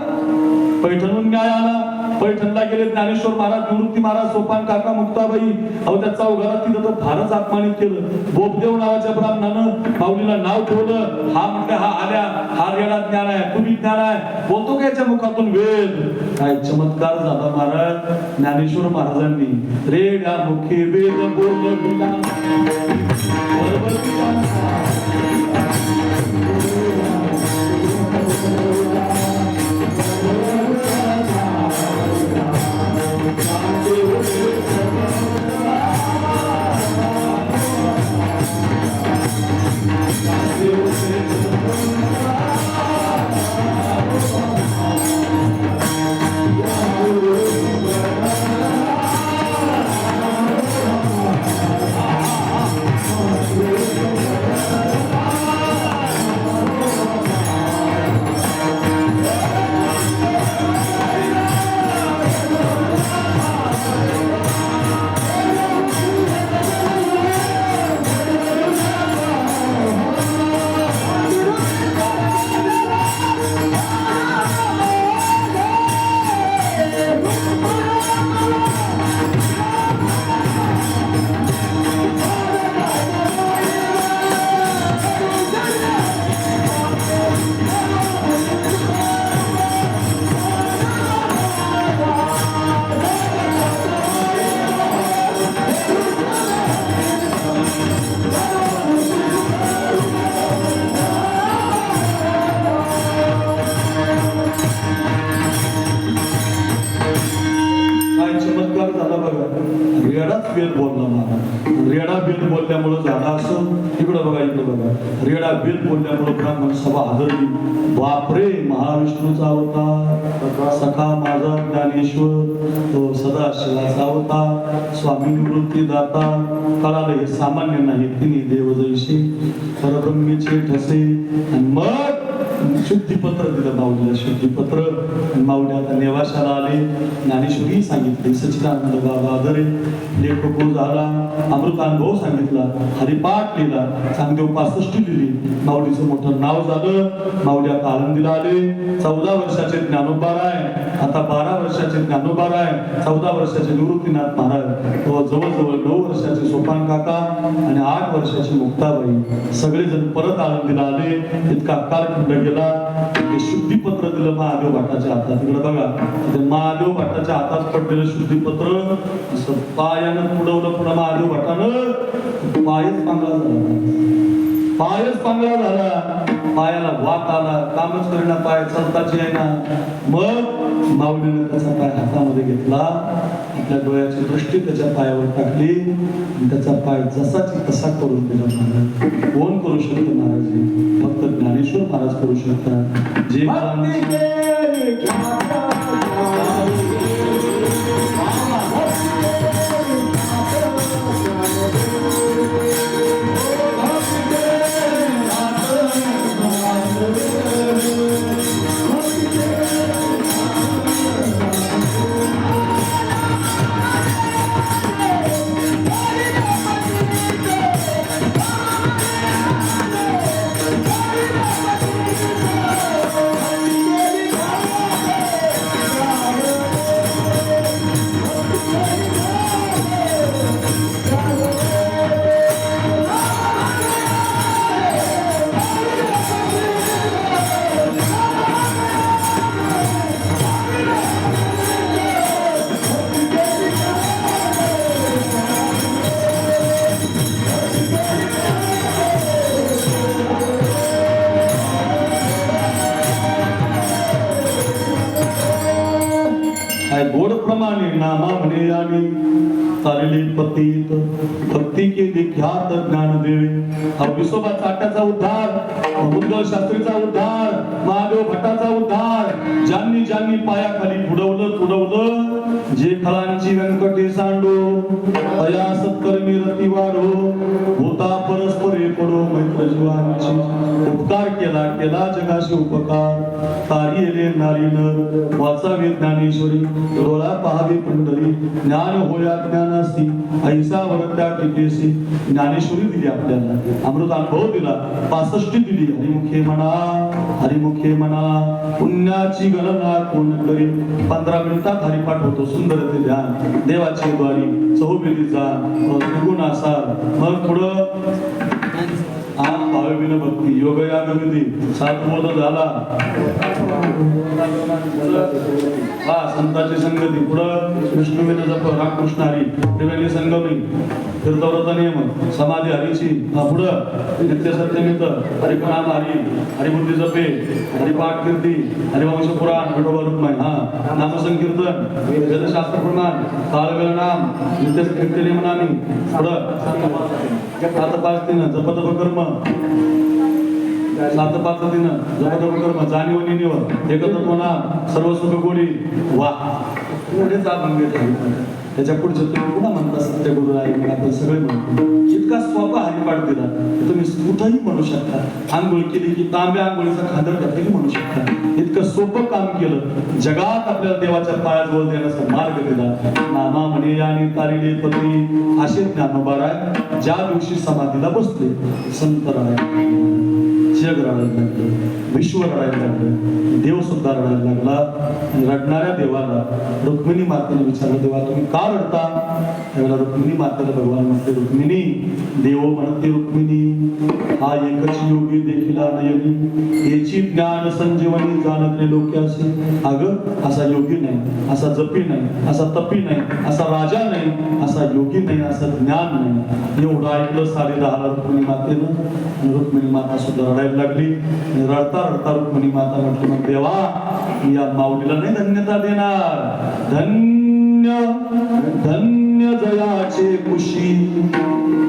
पैठणहून न्याय आला, पैठणला गेले ज्ञानेश्वर महाराज, निवृत्ती महाराज, सोपान काका, मुक्ताबाई, अहो त्या चौघाला तिथं तर फारच अपमानित केलं. बोपदेव नावाच्या ब्राह्मणानं माऊलीला नाव ठेवलं, हा म्हटलं हा आल्या, हा रेडा ज्ञान आहे, तुम्ही ज्ञान आहे, बोलतो का याच्या मुखातून वेद. काय चमत्कार झाला महाराज, ज्ञानेश्वर महाराजांनी रेड्या मुखे वेद बोलविला, वेद बोलला महाराज. रेडा वेद बोलल्यामुळे झाला असं. इकडं बघा, इकडं बघा, रेडा वेद बोलल्यामुळे ब्राह्मण सभा हादरली. बापरे, महाविष्णूचा अवतार, सखा माझा ज्ञानेश्वर, सदाशिवाचा अवतार, स्वामी निवृत्ती दाता, कळालं हे सामान्य नाही, तिन्ही देव जैसे परब्रह्मेचे ठसे. आणि मग शुद्धीपत्र दिलं माऊलीला, शुद्धीपत्र. माऊली आता नेवाशाला आले, ज्ञानेश्वरी सांगितले, सच्चिदानंद बाबा आदरे, लेखक झाला, अमृतानुभव सांगितला, हरिपाठ लिहिला, चांगदेव 65 लिहिली, माऊलीचं मोठं नाव झालं. माऊली आता आळंदीला आले. 14 वर्षाचे ज्ञानोबा आहे, आता 12 वर्षाचे ज्ञानोबा आहे, 14 वर्षाचे निवृत्तीनाथ महाराज, जवळजवळ 9 वर्षाचे सोपान काका आणि 8 वर्षाची मुक्ताबाई, सगळेजण परत आळंदीला आले. इतका कालखंड गेला. ते शुद्धीपत्र दिलं महादेव भट्टाच्या हातात. इकडे बघा, ते महादेव भट्टाच्या हातात पडलेलं शुद्धीपत्र पायानं पुढवलं. पुन्हा महादेव भट्टानं पायच पांगळा झाला, पायच पांगळा झाला, पायाला वात आला, कामच करेना, पाय चालताच येईना. मग माऊलीने त्याचा पाय हातामध्ये घेतला, आपल्या डोळ्याची दृष्टी त्याच्या पायावर टाकली, त्याचा पाय जसाची तसा करून दिला. महाराज कोण करू शकतो महाराज? फक्त ज्ञानेश्वर महाराज करू शकतात. जे गोड प्रमाणे नामा म्हणे आणि तारिले पतीत भक्ती केली ख्यात ज्ञान देवे. हा विसोबा चाट्याचा उद्धार, मुद्गल शास्त्रीचा उद्धार, महादेव भटाचा उद्धार, ज्यांनी ज्यांनी पायाखाली तुडवलं जे खळांची व्यंकटे सांडो अया सत्कर्मी रती वाढो होता परस्परे पडो मैत्र जीवांची. उपकार केला जगाशी उपकार तारी येले नारी नर वाचावे ज्ञानेश्वरी डोळा पाहावे पंढरी ज्ञान होया ज्ञानासी ऐसा वरत्या टिकेसी. ज्ञानेश्वरी दिली आपल्याला, अमृत अनुभव दिला, 65 दिली. हरिमुखे म्हणा पुण्याची गणना कोण करी. 15 मिनिटात हरिपाठ होतो, सुंदर ते ध्यान, देवाची द्वारी, चहुबेली जाण, त्रिगुण आसार. मग पुढं भावविन भक्ती योगयाग विधी 7 बोध झाला. संतांची संगती, पुढं विष्णुवेद जप, रामकृष्ण हरी, त्रिवेणी संगमी, तीर्थव्रत नियम, समाधी हरीची. पुढं नित्य सत्यमित, हरिप्रणाम हरी, हरिबुद्धी जपे, हरिपाठ कीर्ती, हरिवंश पुराण, विठोबा रुक्माई, नामसंकीर्तन, वेदशास्त्र प्रमाण, कालवेल नाम, नित्य कीर्तनी मनामी. पुढं 7-5 दिन जपतप कर्म, 7-5 दिन जपतप कर्म, जाणीव निनिव, एकतत्व नाम, सर्व सुख गोडी. वा पुढेच आपण त्याच्या पुढचे तुम्ही पुन्हा म्हणता सत्य गुरु आहे मग आपण सगळे म्हणतो. इतका सोपा हरिपाठ दिला तुम्ही कुठंही म्हणू शकता. आंघोळ केली की तांब्या आंघोळीचा खादर घातली म्हणू शकता. इतकं सोपं काम केलं, जगात आपल्याला देवाच्या पायाजवळ देण्याचा मार्ग दिला. नामा म्हणे आणि तारिले पती असे ज्ञानोबाराय ज्या दिवशी समाधीला बसले संत राय जग रडायला लागलं, विश्व रडायला लागलं, देव सुद्धा रडायला लागला. आणि रडणाऱ्या देवाला रुक्मिणी मातेने विचारलं, देवा तुम्ही का रडता? त्यावेळेला रुक्मिणी मातेला भगवान म्हणते, रुक्मिणी देव म्हणते रुक्मिणी हा एकच योगी देखील नयनी याची ज्ञान संजीवनी जाणतले लोक असे. अगं असा योगी नाही, असा जपी नाही, असा तपी नाही, असा राजा नाही, असा योगी नाही, असं ज्ञान नाही. एवढं ऐकलं 10.5 रुक्मिणी मातेनं. रुक्मिणी माता सुद्धा रडायला लागली. रडता रडता रुक्मिणी माता म्हटली, मग देवा या माऊलीला नाही धन्यता देणार. धन्य धन्य जयाचे कुशी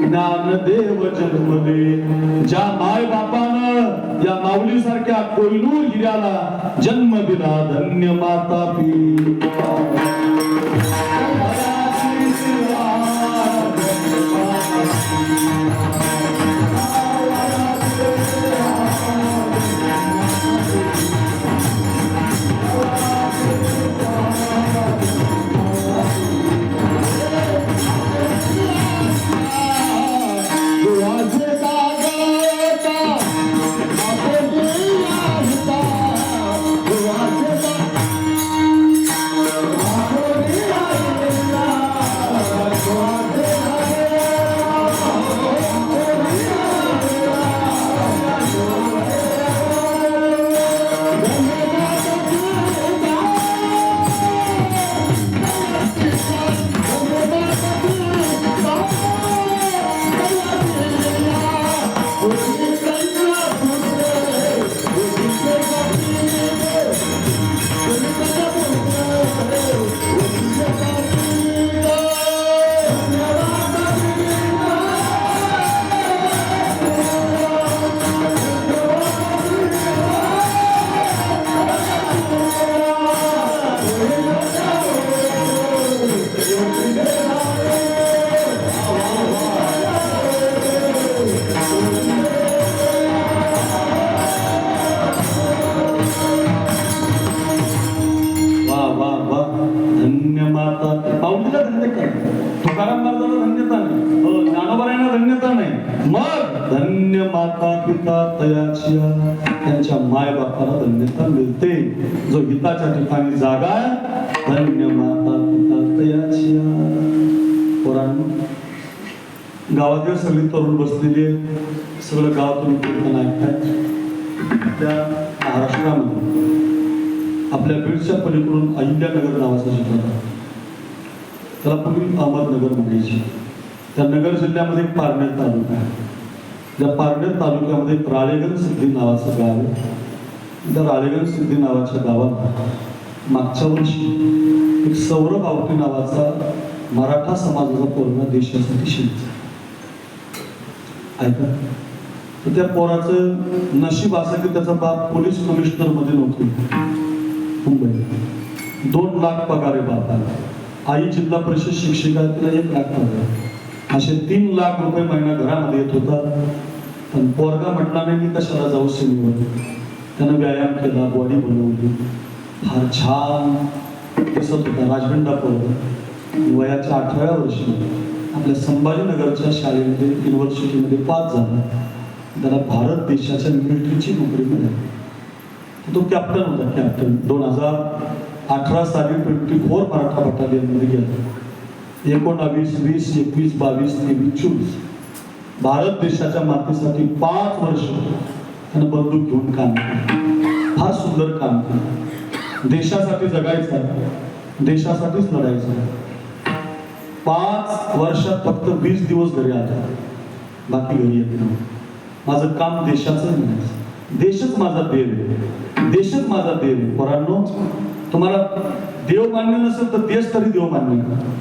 ज्ञानदेव जन्मले. ज्या माय बापानं या माऊली सारख्या कोहिनूर हिऱ्याला जन्म दिला, धन्य माता पिता. तुकाराम महाराजांना धन्यता नाही, ज्ञानोबारायांना धन्यता नाही. मग धन्य माता पिता तयाचिया, त्यांच्या माय बापाला धन्यता मिळते. जो हिताच्या ठिकाणी जागा आहे, धन्य माता पिता तयाचिया. पोरांनो, गावातील सगळी तरुण बसलेली आहेत, सगळं गाव तुम्ही कीर्तन ऐकताय. त्या महाराष्ट्रामध्ये आपल्या बीडच्या पलीकडून अहिल्यानगर नावाचा जिल्हा आहे, त्याला पूर्वी अहमदनगर म्हणायचे. त्या नगर जिल्ह्यामध्ये पारनेर तालुका आहे. त्या पारनेर तालुक्यामध्ये राळेगण सिद्धी नावाचं गाव आहे. त्या राळेगण सिद्धी नावाच्या गावात मागच्या वर्षी एक सौरभ आवटी नावाचा मराठा समाजाचा पोरगा देशासाठी शहीद झाला. ऐका, तर त्या पोराचं नशीब असं की त्याचा बाप पोलीस कमिशनर मध्ये नोकरी, मुंबईत 2 लाख पगार आहे बापाला. आई जिल्हा परिषद शिक्षिका, तिला 1 लाख पगार. असे 3 लाख रुपये महिना घरामध्ये येत होता. पण पोरगा म्हटला नाही मी कशाला जाऊ सिनेवर. त्यानं व्यायाम केला, बॉडी बनवली, फार छान दिसत होता, राजगंडा पोरगा. वयाच्या 18व्या वर्षी आपल्या संभाजीनगरच्या शाळेमध्ये युनिव्हर्सिटीमध्ये पास झाला. त्याला भारत देशाच्या मिलिटरीची नोकरी मिळाली. तो कॅप्टन होता, कॅप्टन. 2018 साली 24 मराठा बटालियनमध्ये गेला. 19, 20, 21, 22, 23, 24 भारत देशाच्या मातीसाठी 5 वर्ष त्यानं बंदूक घेऊन काम केलं. फार सुंदर काम केलं. देशासाठी जगायचं, देशासाठीच लढायचं. 5 वर्षात फक्त 20 दिवस घरी आला, बाकी घरी येत नव्हतं. माझं काम देशाचं म्हणायचं. देशच माझा देव आहे, देशच माझा देव आहे. पोरांनो, तुम्हाला देव मान्य नसेल तर देश तरी देव मान्य करा.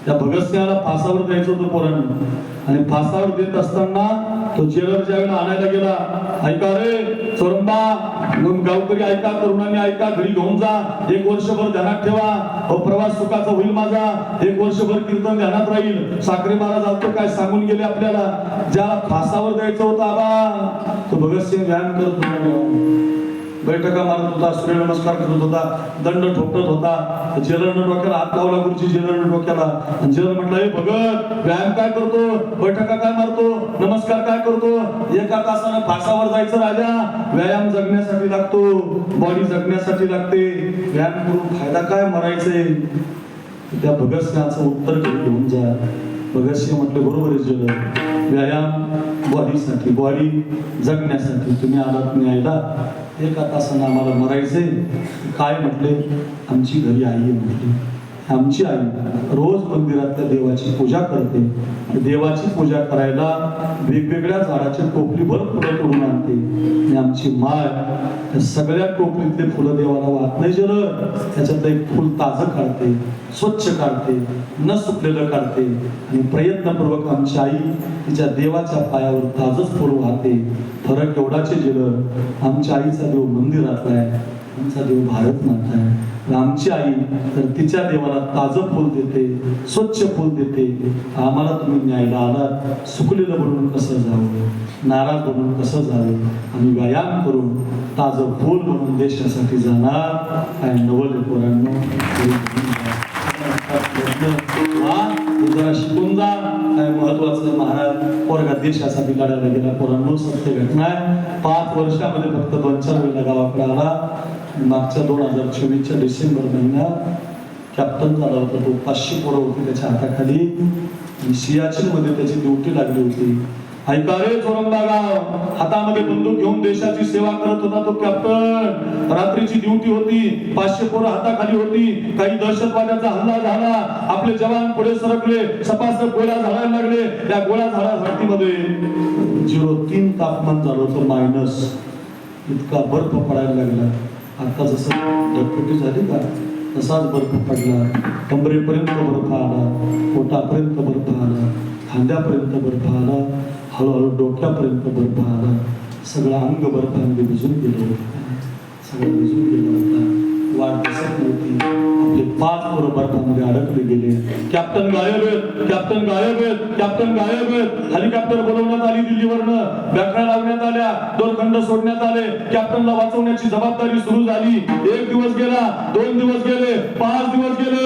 त्या भगतसिंहाला फासावर द्यायचं होतं पोरांनो, आणि फासावर देत असताना तो जेलर ज्यावेळेला आणायला गेला, ऐका रे चोरंबा, गावकरी ऐका, तरुणांनी ऐका, घरी घेऊन जा, 1 वर्षभर ध्यानात ठेवा, प्रवास सुखाचा होईल माझा, 1 वर्षभर कीर्तन ध्यानात राहील. साखरे महाराज आलतो काय सांगून गेले आपल्याला. ज्याला फासावर द्यायचं होतं आबा, तो भगतसिंग व्यायाम करत होता, बैठका मारत होता, सूर्यनमस्कार करत होता, दंड ठोकत होता. जेलरनं डोक्याला हात लावला, गुरुजी जेलरनं डोक्याला. आणि जेलर म्हटलं, हे भगत व्यायाम काय करतो, बैठका काय मारतो, नमस्कार काय करतो, 1 तासानं फासावर जायचं राजा. व्यायाम जगण्यासाठी लागतो, बॉडी जगण्यासाठी लागते. व्यायाम करून फायदा काय, मरायचंय. त्या भगतसिंहाचं उत्तर घेऊन जा. भगतसिंह म्हटले, बरोबर आहे जेलर, व्यायाम बॉडीसाठी, बॉडी जगण्यासाठी. तुम्ही आलात न्यायला, 1 तासानं आम्हाला मरायचंय. काय म्हटले, आमची घरी आई आहे म्हटली. आमची आई रोज मंदिरात त्या देवाची पूजा करते. देवाची पूजा करायला वेगवेगळ्या झाडाच्या टोपलीभर फुलं तोडून आणते. आणि आमची माय त्या सगळ्या टोपलीतले फुलं देवाला वाहत नाही जर त्याच्यातलं एक फुल ताजं काढते, स्वच्छ काढते, न सुकलेलं काढते. आणि प्रयत्नपूर्वक आमची आई तिच्या देवाच्या पायावर ताजंच फुल वाहते. फरक एवढाच गेलं, आमच्या आईचा देव मंदिरात आहे, आमचा देव भारत माता आहे. आमची आई तर तिच्या देवाला ताजं फुल देते, स्वच्छ फुल देते. आम्हाला तुम्ही न्यायला आलात, सुकलेलं बनवून कसं जावं, नाराज बनवून कसं जावं. आम्ही व्यायाम करून ताजं फुल म्हणून देशासाठी जाणार. काय नवल पोरांनो, जरा शिकून जा. काय महत्वाचं, महाराज पोरगा देशासाठी लढायला गेला. पोरांनो, सत्य घटना आहे. 5 वर्षामध्ये फक्त 2-4 वेळेला गावाकडे आला. मागच्या 2024च्या डिसेंबर महिन्यात कॅप्टन झाला होता तो. 500 पोरं होती त्याच्या हाताखाली. सियाचीन मध्ये त्याची ड्युटी लागली होती. ऐका रे चोरंबा गाव, हातामध्ये बंदूक घेऊन देशाची सेवा करत होता तो कॅप्टन. रात्रीची ड्युटी होती, 500 पोरं हाताखाली होती. काही दहशतवाद्याचा हल्ला झाला, आपले जवान पुढे सरकले, सपासप गोळ्या झाडायला लागले. त्या गोळ्या झाडाझाडतीमध्ये 0.3 तापमान झालं होतं, मायनस. इतका बर्फ पडायला लागला. आता जसं ढगफुटी झाली का तसाच बर्फ पडला. कमरेपर्यंत बर्फ आला, पोटापर्यंत बर्फ आला, खांद्यापर्यंत बर्फ आला, हळूहळू डोक्यापर्यंत बर्फ आला. सगळं अंग बर्फामध्ये भिजून गेलं होतं, सगळं भिजून गेलं होतं. वाट दिसत नव्हती. आपले 5 पोरं बर्फामध्ये अडकले गेले. कॅप्टन गायब आहेत, कॅप्टन गायब आहेत, कॅप्टन गायब आहेत. हेलिकॉप्टर बोलवण्यात आली दिल्लीवरनं, बॅटऱ्या लावण्यात आल्या, दोरखंड सोडण्यात आले. कॅप्टनला वाचवण्याची जबाबदारी सुरू झाली. 1 दिवस गेला, 2 दिवस गेले, 5 दिवस गेले.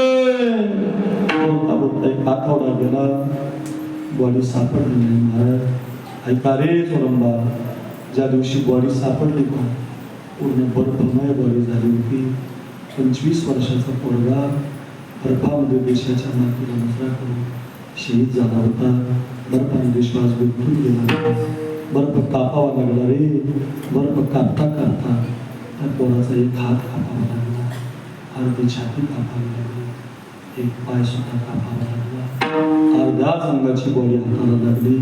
बोलता बोलता 1 आठवडा गेला, बॉडी सापडली नाही. महाराज ऐका रे चोरंबा, ज्या दिवशी बॉडी सापडली का पूर्ण बर्फमय बॉडी झाली होती. 25 वर्षाचा पोरगा बर्फामध्ये देशाच्या मातीला मुजरा करून शहीद झाला होता. बर्फामध्ये श्वास गुंतून गेला होता. बर्फ कापावा लागला रे. बर्फ कापता कापता त्या पोराचा 1 हात कापावा लागला, अर्धी छाती कापावी लागली, 1 पाय सुद्धा कापावा लागला. अर्ध्याच अंगाची बॉडी हाताला लागली.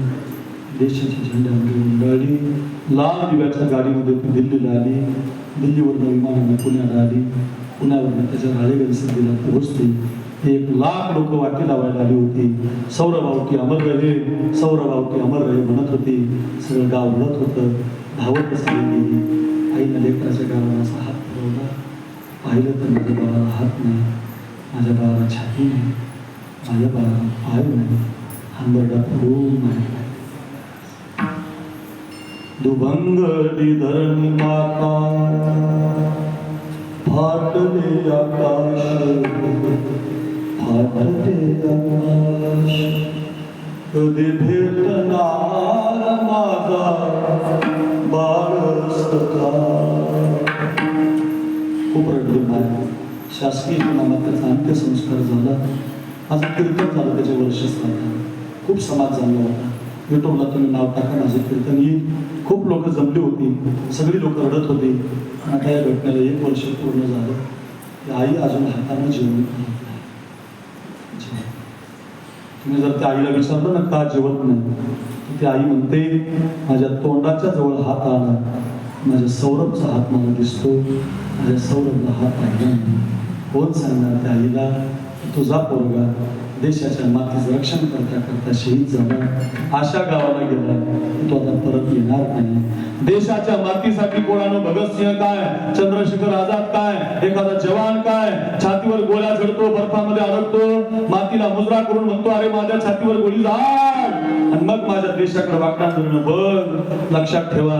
देशाच्या झेंड्यामध्ये गुंडाळली. लाल दिव्याच्या गाडीमध्ये ती दिल्लीला आली. दिल्लीवरनं विमानाने पुण्याला आली. पुण्यावरनं त्याच्या राळेगण सिद्धीला पोहोचली. 1,00,000 लोक वाटी लावायला आली होती. सौरभावती अमर रहे, सौरभावती अमर रहे म्हणत होती. सगळं गाव रडत होतं. धावत बसली गेली. आईनं लेकराच्या गावाला असा हात फिरवला. पाहिलं तर माझ्या बाळाला हात नाही, माझ्या बाळाला छाती नाही, माझ्या बाळाला पाय नाही, हंबरडा फुलून नाही. दुभंगली धरणी माता, फाटले आकाश, फाटले आकाश, कधी भेटणार माझा बाळ सखा. खूप रडली माय. शासकीय इमामात त्याचा अंत्यसंस्कार झाला. माझं कीर्तन झालं त्याच्या वर्षस्थानी. खूप समाज जमला होता. युट्यूबला तुम्ही नाव टाका, माझं कीर्तन येईल. खूप लोक जमली होती. सगळी लोक रडत होती. आता या घटनेला 1 वर्ष पूर्ण झालं. ती आई अजून हाताने जेवण करत नाही. तुम्ही जर त्या आईला विचारलं ना का जेवत नाही, तर ती आई म्हणते माझ्या तोंडाच्या जवळ हात आला, माझ्या सौरभचा हात मला दिसतो, माझ्या सौरभला हात पाहिला नाही. कोण सांगणार त्या आईला तुझा पोरगा देशाच्या मातीचं रक्षण करता करता शहीद झाला, अशा गावाला गेला, तो आता परत येणार नाही. देशाच्या मातीसाठी कोणानं भगतसिंह काय, चंद्रशेखर आझाद काय, एखादा जवान काय, छातीवर गोळ्या झडतो, बर्फामध्ये अडकतो, मातीला मुजरा करून म्हणतो अरे माझ्या छातीवर गोळी झाड, आणि मग माझ्या देशाकडे वाकण्याचं बघ. लक्षात ठेवा,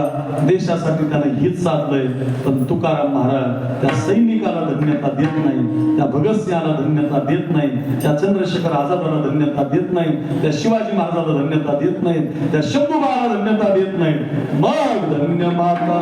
देशासाठी त्याने हित साधलंय. पण तुकाराम महाराज त्या सैनिकाला धन्यता देत नाही, त्या भगतसिंहाला धन्यता देत नाही, त्या चंद्रशेखर आझादाला धन्यता देत नाही, त्या शिवाजी महाराजाला धन्यता देत नाही, त्या शंभूबाला धन्यता देत नाही. मग धन्य माता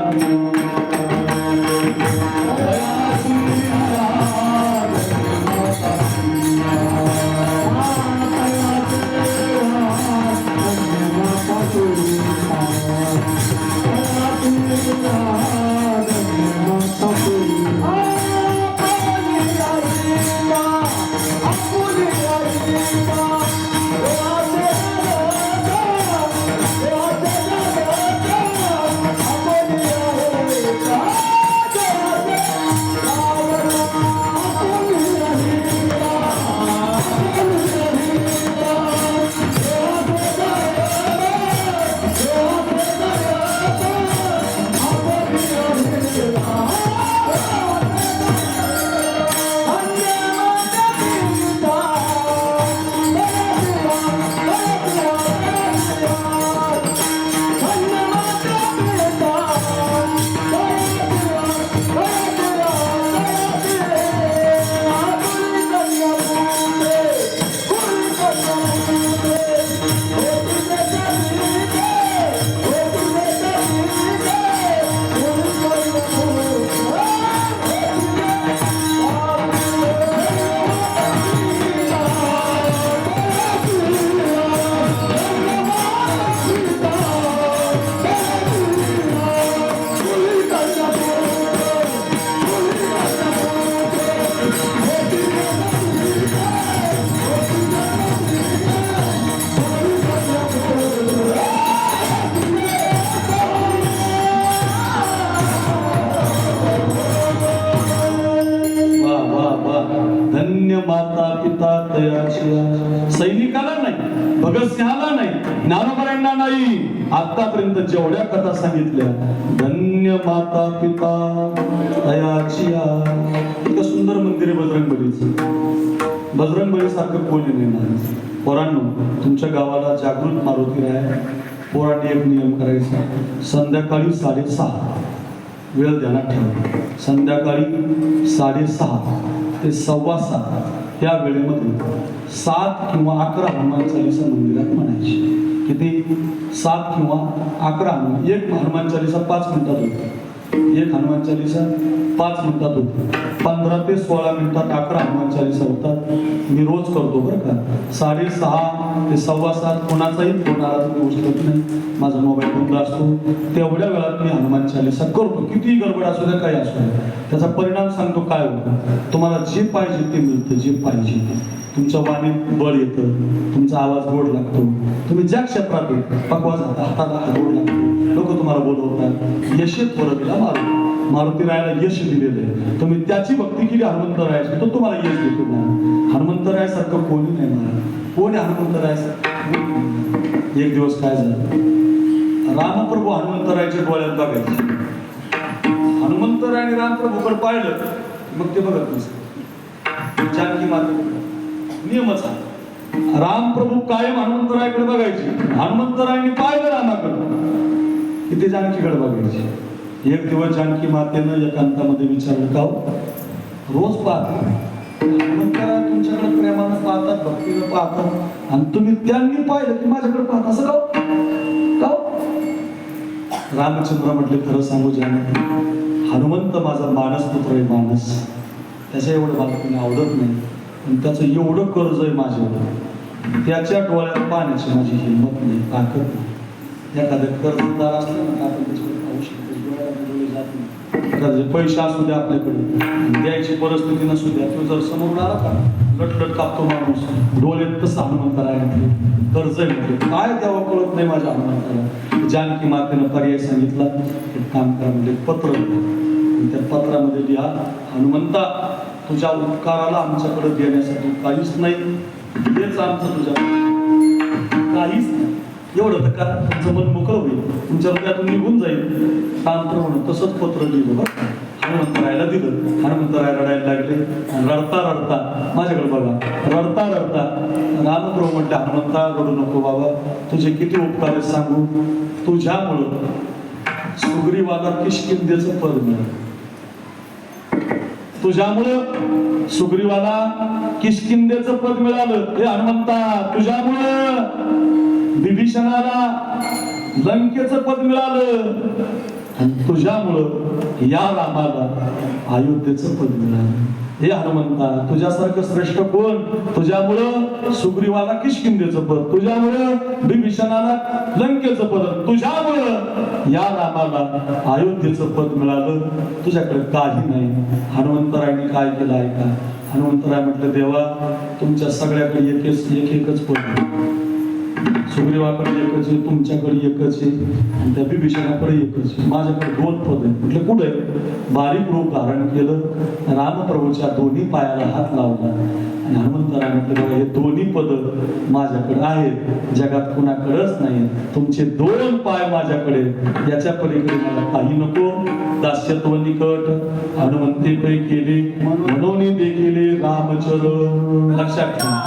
सैनिकाला नाही, भगतसिंहाला नाही, ज्ञानोबांना नाही, आतापर्यंत जेवढ्या कथा सांगितल्या, धन्य माता पिता दयाची. इतकं सुंदर मंदिर आहे बजरंगबलीचं. बजरंगबली सारखं कोणी नाही. पोरांनो, तुमच्या गावाला जागृत मारुती आहे. पोरांनी एक नियम करायचा, संध्याकाळी 6:30 वेळ ध्यानात ठेवा. संध्याकाळी 6:30 ते 7:15 या वेळेमध्ये 7 किंवा 11 हनुमान चालीसा मंदिरात म्हणायची. किती? 7 किंवा 11. एक हनुमान चालीसा 5 मिनिटात होती. एक हनुमान चालीसा 5 मिनिटात होती, 15 ते 16 मिनिटात 11 हनुमान चालीसा होतात. मी रोज करतो बरं का. 6:30 ते 7:15 कोणाचाही फोन आला तर मी उचलत नाही, माझा मोबाईल बंद असतो. तेवढ्या वेळात मी हनुमान चालीसा करतो, कितीही गडबड असू द्या, काही असू द्या. त्याचा परिणाम सांगतो काय होतं. तुम्हाला जे पाहिजे ते मिळतं, जे पाहिजे ते. तुमच्या वाणीत बळ येतं, तुमचा आवाज गोड लागतो. तुम्ही ज्या क्षेत्रात पकवास हाताला गोड लागतो, लोक तुम्हाला बोलवतात. यश थोडं दिला मारुती रायाला यश दिलेलं आहे. तुम्ही त्याची भक्ती केली हनुमंत रायाची, तो तुम्हाला यश देतो. हनुमंत रायासारखं कोणी नाही महाराज, कोणी हनुमंत रायासारखं. एक दिवस काय झालं, रामप्रभू हनुमंतरायाच्या डोळ्यात बघायचे. हनुमंतराय आणि रामप्रभूकडे पाहिलं मग ते बघत नसतं. जानकी माता नियमच आहे. रामप्रभू कायम हनुमंतरायकडे बघायचे, हनुमंतरायने पाहिलं रामाकडे की ते जानकीकडे बघायचे. एक दिवस जानकी मातेनं एकांतामध्ये विचारलं, का रोज पाहतात हनुमंतराय तुमच्याकडे प्रेमानं पाहतात, भक्तीनं पाहतात, आणि तुम्ही त्यांनी पाहिलं की माझ्याकडे पाहता, असं का? रामचंद्र म्हटले, खरं सांगू जानकी, हनुमंत माझा मानस पुत्र आहे, मानस. त्याच्या एवढं मला कोणी आवडत नाही, पण त्याचं एवढं कर्ज आहे माझ्यावर, त्याच्या डोळ्यात पाहण्याची माझी हिंमत नाही, ताकद नाही. एखादं कर्जदार असलं ना आपण त्याच्याकडे पाहू शकतो, डोळ्यात डोळे जात नाही. एखादे पैसे असू द्या आपल्याकडे, द्यायची परिस्थिती नसू द्या, तो जर समोर आला का लटलट कापतो माणूस, डोळ्यात तसं हनुमंत आहे. कर्ज आहे म्हणजे काय द्यावं कळत नाही माझ्या हनुमंताला. जानकी मातेनं पर्याय सांगितला, एक काम करा म्हणजे पत्र, त्या पत्रामध्ये लिहा, हनुमंता तुझ्या उपकाराला आमच्याकडे देण्यासाठी काहीच नाही, हेच आमचं तुझ्या काहीच नाही. एवढं तर करा, तुमचं मन मोकळं होईल, तुमच्या हृदयातून निघून जाईल. तांत्रप्रमाणे तसंच पत्र लिहिलं बरं, हनुमंतरायला दिलं. हनुमंतराय रडायला लागले, रडता रडता माझ्याकडे बघा, रडता रडता रामप्रभू म्हटले, हनुमंता रडू नको बाबा, तुझे किती उपकार आहेत सांगू. तुझ्यामुळं सुग्रीवाला किष्किंधेचं पद मिळालं, तुझ्यामुळं सुग्रीवाला किष्किंधेचं पद मिळालं. हे हनुमंता तुझ्यामुळं विभीषणाला लंकेचं पद मिळालं, आणि तुझ्यामुळं या रामाला अयोध्येचं पद मिळालं. हे हनुमंता तुझ्यासारखं श्रेष्ठ कोण. तुझ्यामुळं सुग्रीवाला किष्किंधेचं पद, तुझ्यामुळं विभीषणाला लंकेचं पद, तुझ्यामुळं या रामाला अयोध्येचं पद मिळालं. तुझ्याकडे काही नाही. हनुमंतरायने काय केलं ऐका. हनुमंतराय म्हटलं, देवा तुमच्या सगळ्याकडे एकच पद आहे, सुग्रीवाकडे एकच आहे, तुमच्याकडे एकच आहे, आणि त्या विभीषणाकडे एकच आहे, माझ्याकडे 2 पद आहेत. म्हटलं कुठे. बारीक रूप धारण केलं, रामप्रभूच्या दोन्ही पायाला हात लावला, आणि हनुमंतराय म्हटलं, बघा हे दोन्ही पद माझ्याकडे आहेत, जगात कुणाकडेच नाही. तुमचे 2 पाय माझ्याकडे, याच्या पलीकडे मला काही नको. दास्यत्व निकट हनुमंते पै केले, म्हणून देखील रामचरण. लक्षात ठेवा.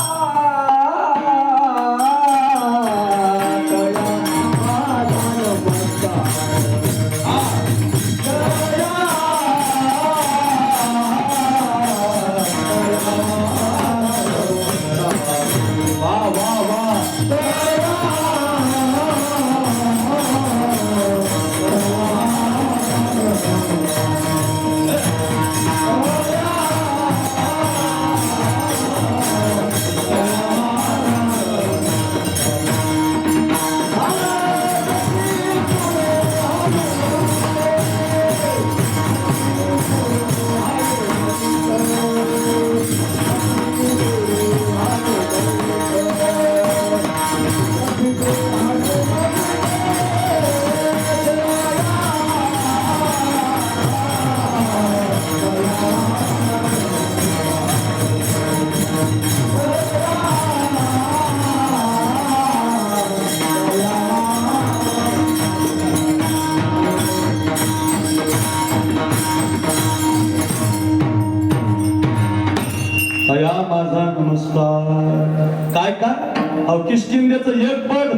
माझा नमस्कार. काय काय किष्किंधेचं एक पद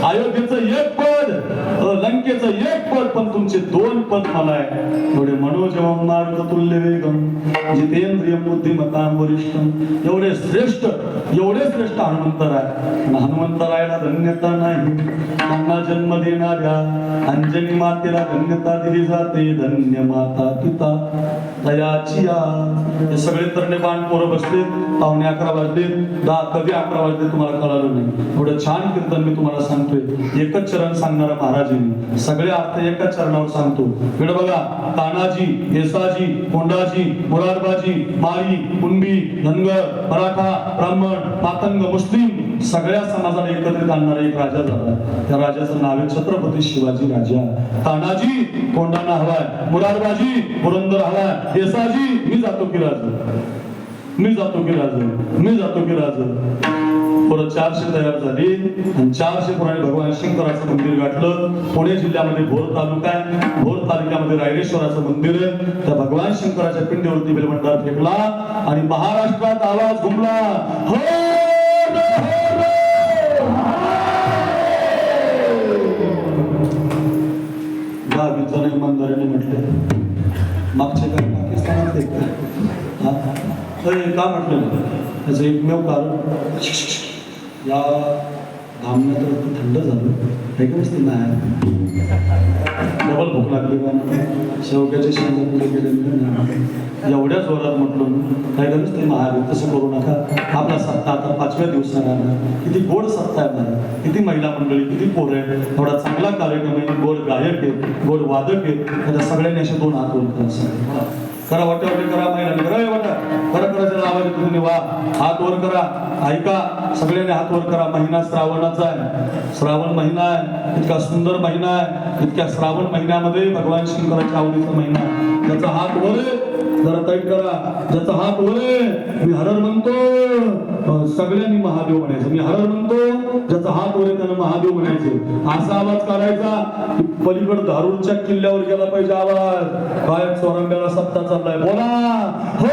अयोध्येचं एक पद, लंकेचं एक पद, पण तुमचे 2 पद मला आहे. एवढे मनोजवम मारुततुल्य वेगम जितेंद्रियम बुद्धिमतां वरिष्ठम, एवढे श्रेष्ठ हनुमंतराय. हनुमंतरायला धन्यता नाही, त्यांना जन्म देणाऱ्या अंजनी मातेला धन्यता दिली जाते. धन्य माता पिता दयाची या. हे सगळे तरणे बाण पोरं बसले, 11:15 वाजले, कधी 11 वाजले तुम्हाला कळालं नाही. एवढं छान कीर्तन मी तुम्हाला सांगतोय. एकच चरण सांगणारा महाराजांनी, सगळे अर्थ एकाच चरणावर सांगतो. इकडे बघा, तानाजी, येसाजी, कोंडाजी, मुरारबाजी, माळी, कुणबी, धनगर, मराठा, ब्राह्मण, मातंग, मुस्लिम सगळ्या समाजाला एकत्रित आणणारा एक राजा झाला. त्या राजाचं नाव आहे छत्रपती शिवाजी राजा. तानाजी कोंडाणा हवाय, मुरारबाजी पुरंदर हवाय, येसाजी मी जातो की राज, मी जातो की राज, मी जातो की राज. परत 400 तयार झाली आणि 400 पुराणे भगवान शंकराचं मंदिर गाठलं. पुणे जिल्ह्यामध्ये भोर तालुका आहे, भोर तालुक्यामध्ये रायरेश्वराचं मंदिर आहे. त्या भगवान शंकराच्या पिंडीवरती बेलभंडार फेकला आणि महाराष्ट्रात आवाज घुमला, हो गावीचं इमानदारीने म्हटले. मागचे काय पाकिस्तानात का म्हटलं, त्याचं एकमेव कारण या धामण्यात रक्त थंड झालं हे का नसते नाही, डबल भूक लागली का शेवग्याच्या शेंगा पुढे गेले. एवढ्या जोरात म्हटलं काय का नसते महाराज, तसं करू नका. आपला सत्ता आता 5व्या दिवसाला किती गोड सत्ता आहे महाराज, किती महिला मंडळी, किती पोरं आहेत, एवढा चांगला कार्यक्रम आहे, गोड गायक आहेत, गोड वादक आहेत. त्या सगळ्यांनी असे 2 हात वर करा, करा वाट्यावरती करा, महिलांनी करा, वाटा करा करा, त्याला आवाज येतो तुम्ही वा, हात वर करा. ऐका, सगळ्यांनी हात वर करा. महिना श्रावणाचा आहे, श्रावण महिना आहे, इतका सुंदर महिना आहे. इतक्या श्रावण महिन्यामध्ये भगवान शंकराच्या आवडीचा महिना, ज्याचा हात वर जरा टाईट करा, ज्याचा हात वर मी हरर म्हणतो, सगळ्यांनी महादेव म्हणायचं. मी हरर म्हणतो, ज्याचा हात वर त्यानं महादेव म्हणायचं. असा आवाज काढायचा, पलीकडे धारूरच्या किल्ल्यावर गेला पाहिजे आवाज. काय चोरंब्याला सत्ता चाललाय, बोला हो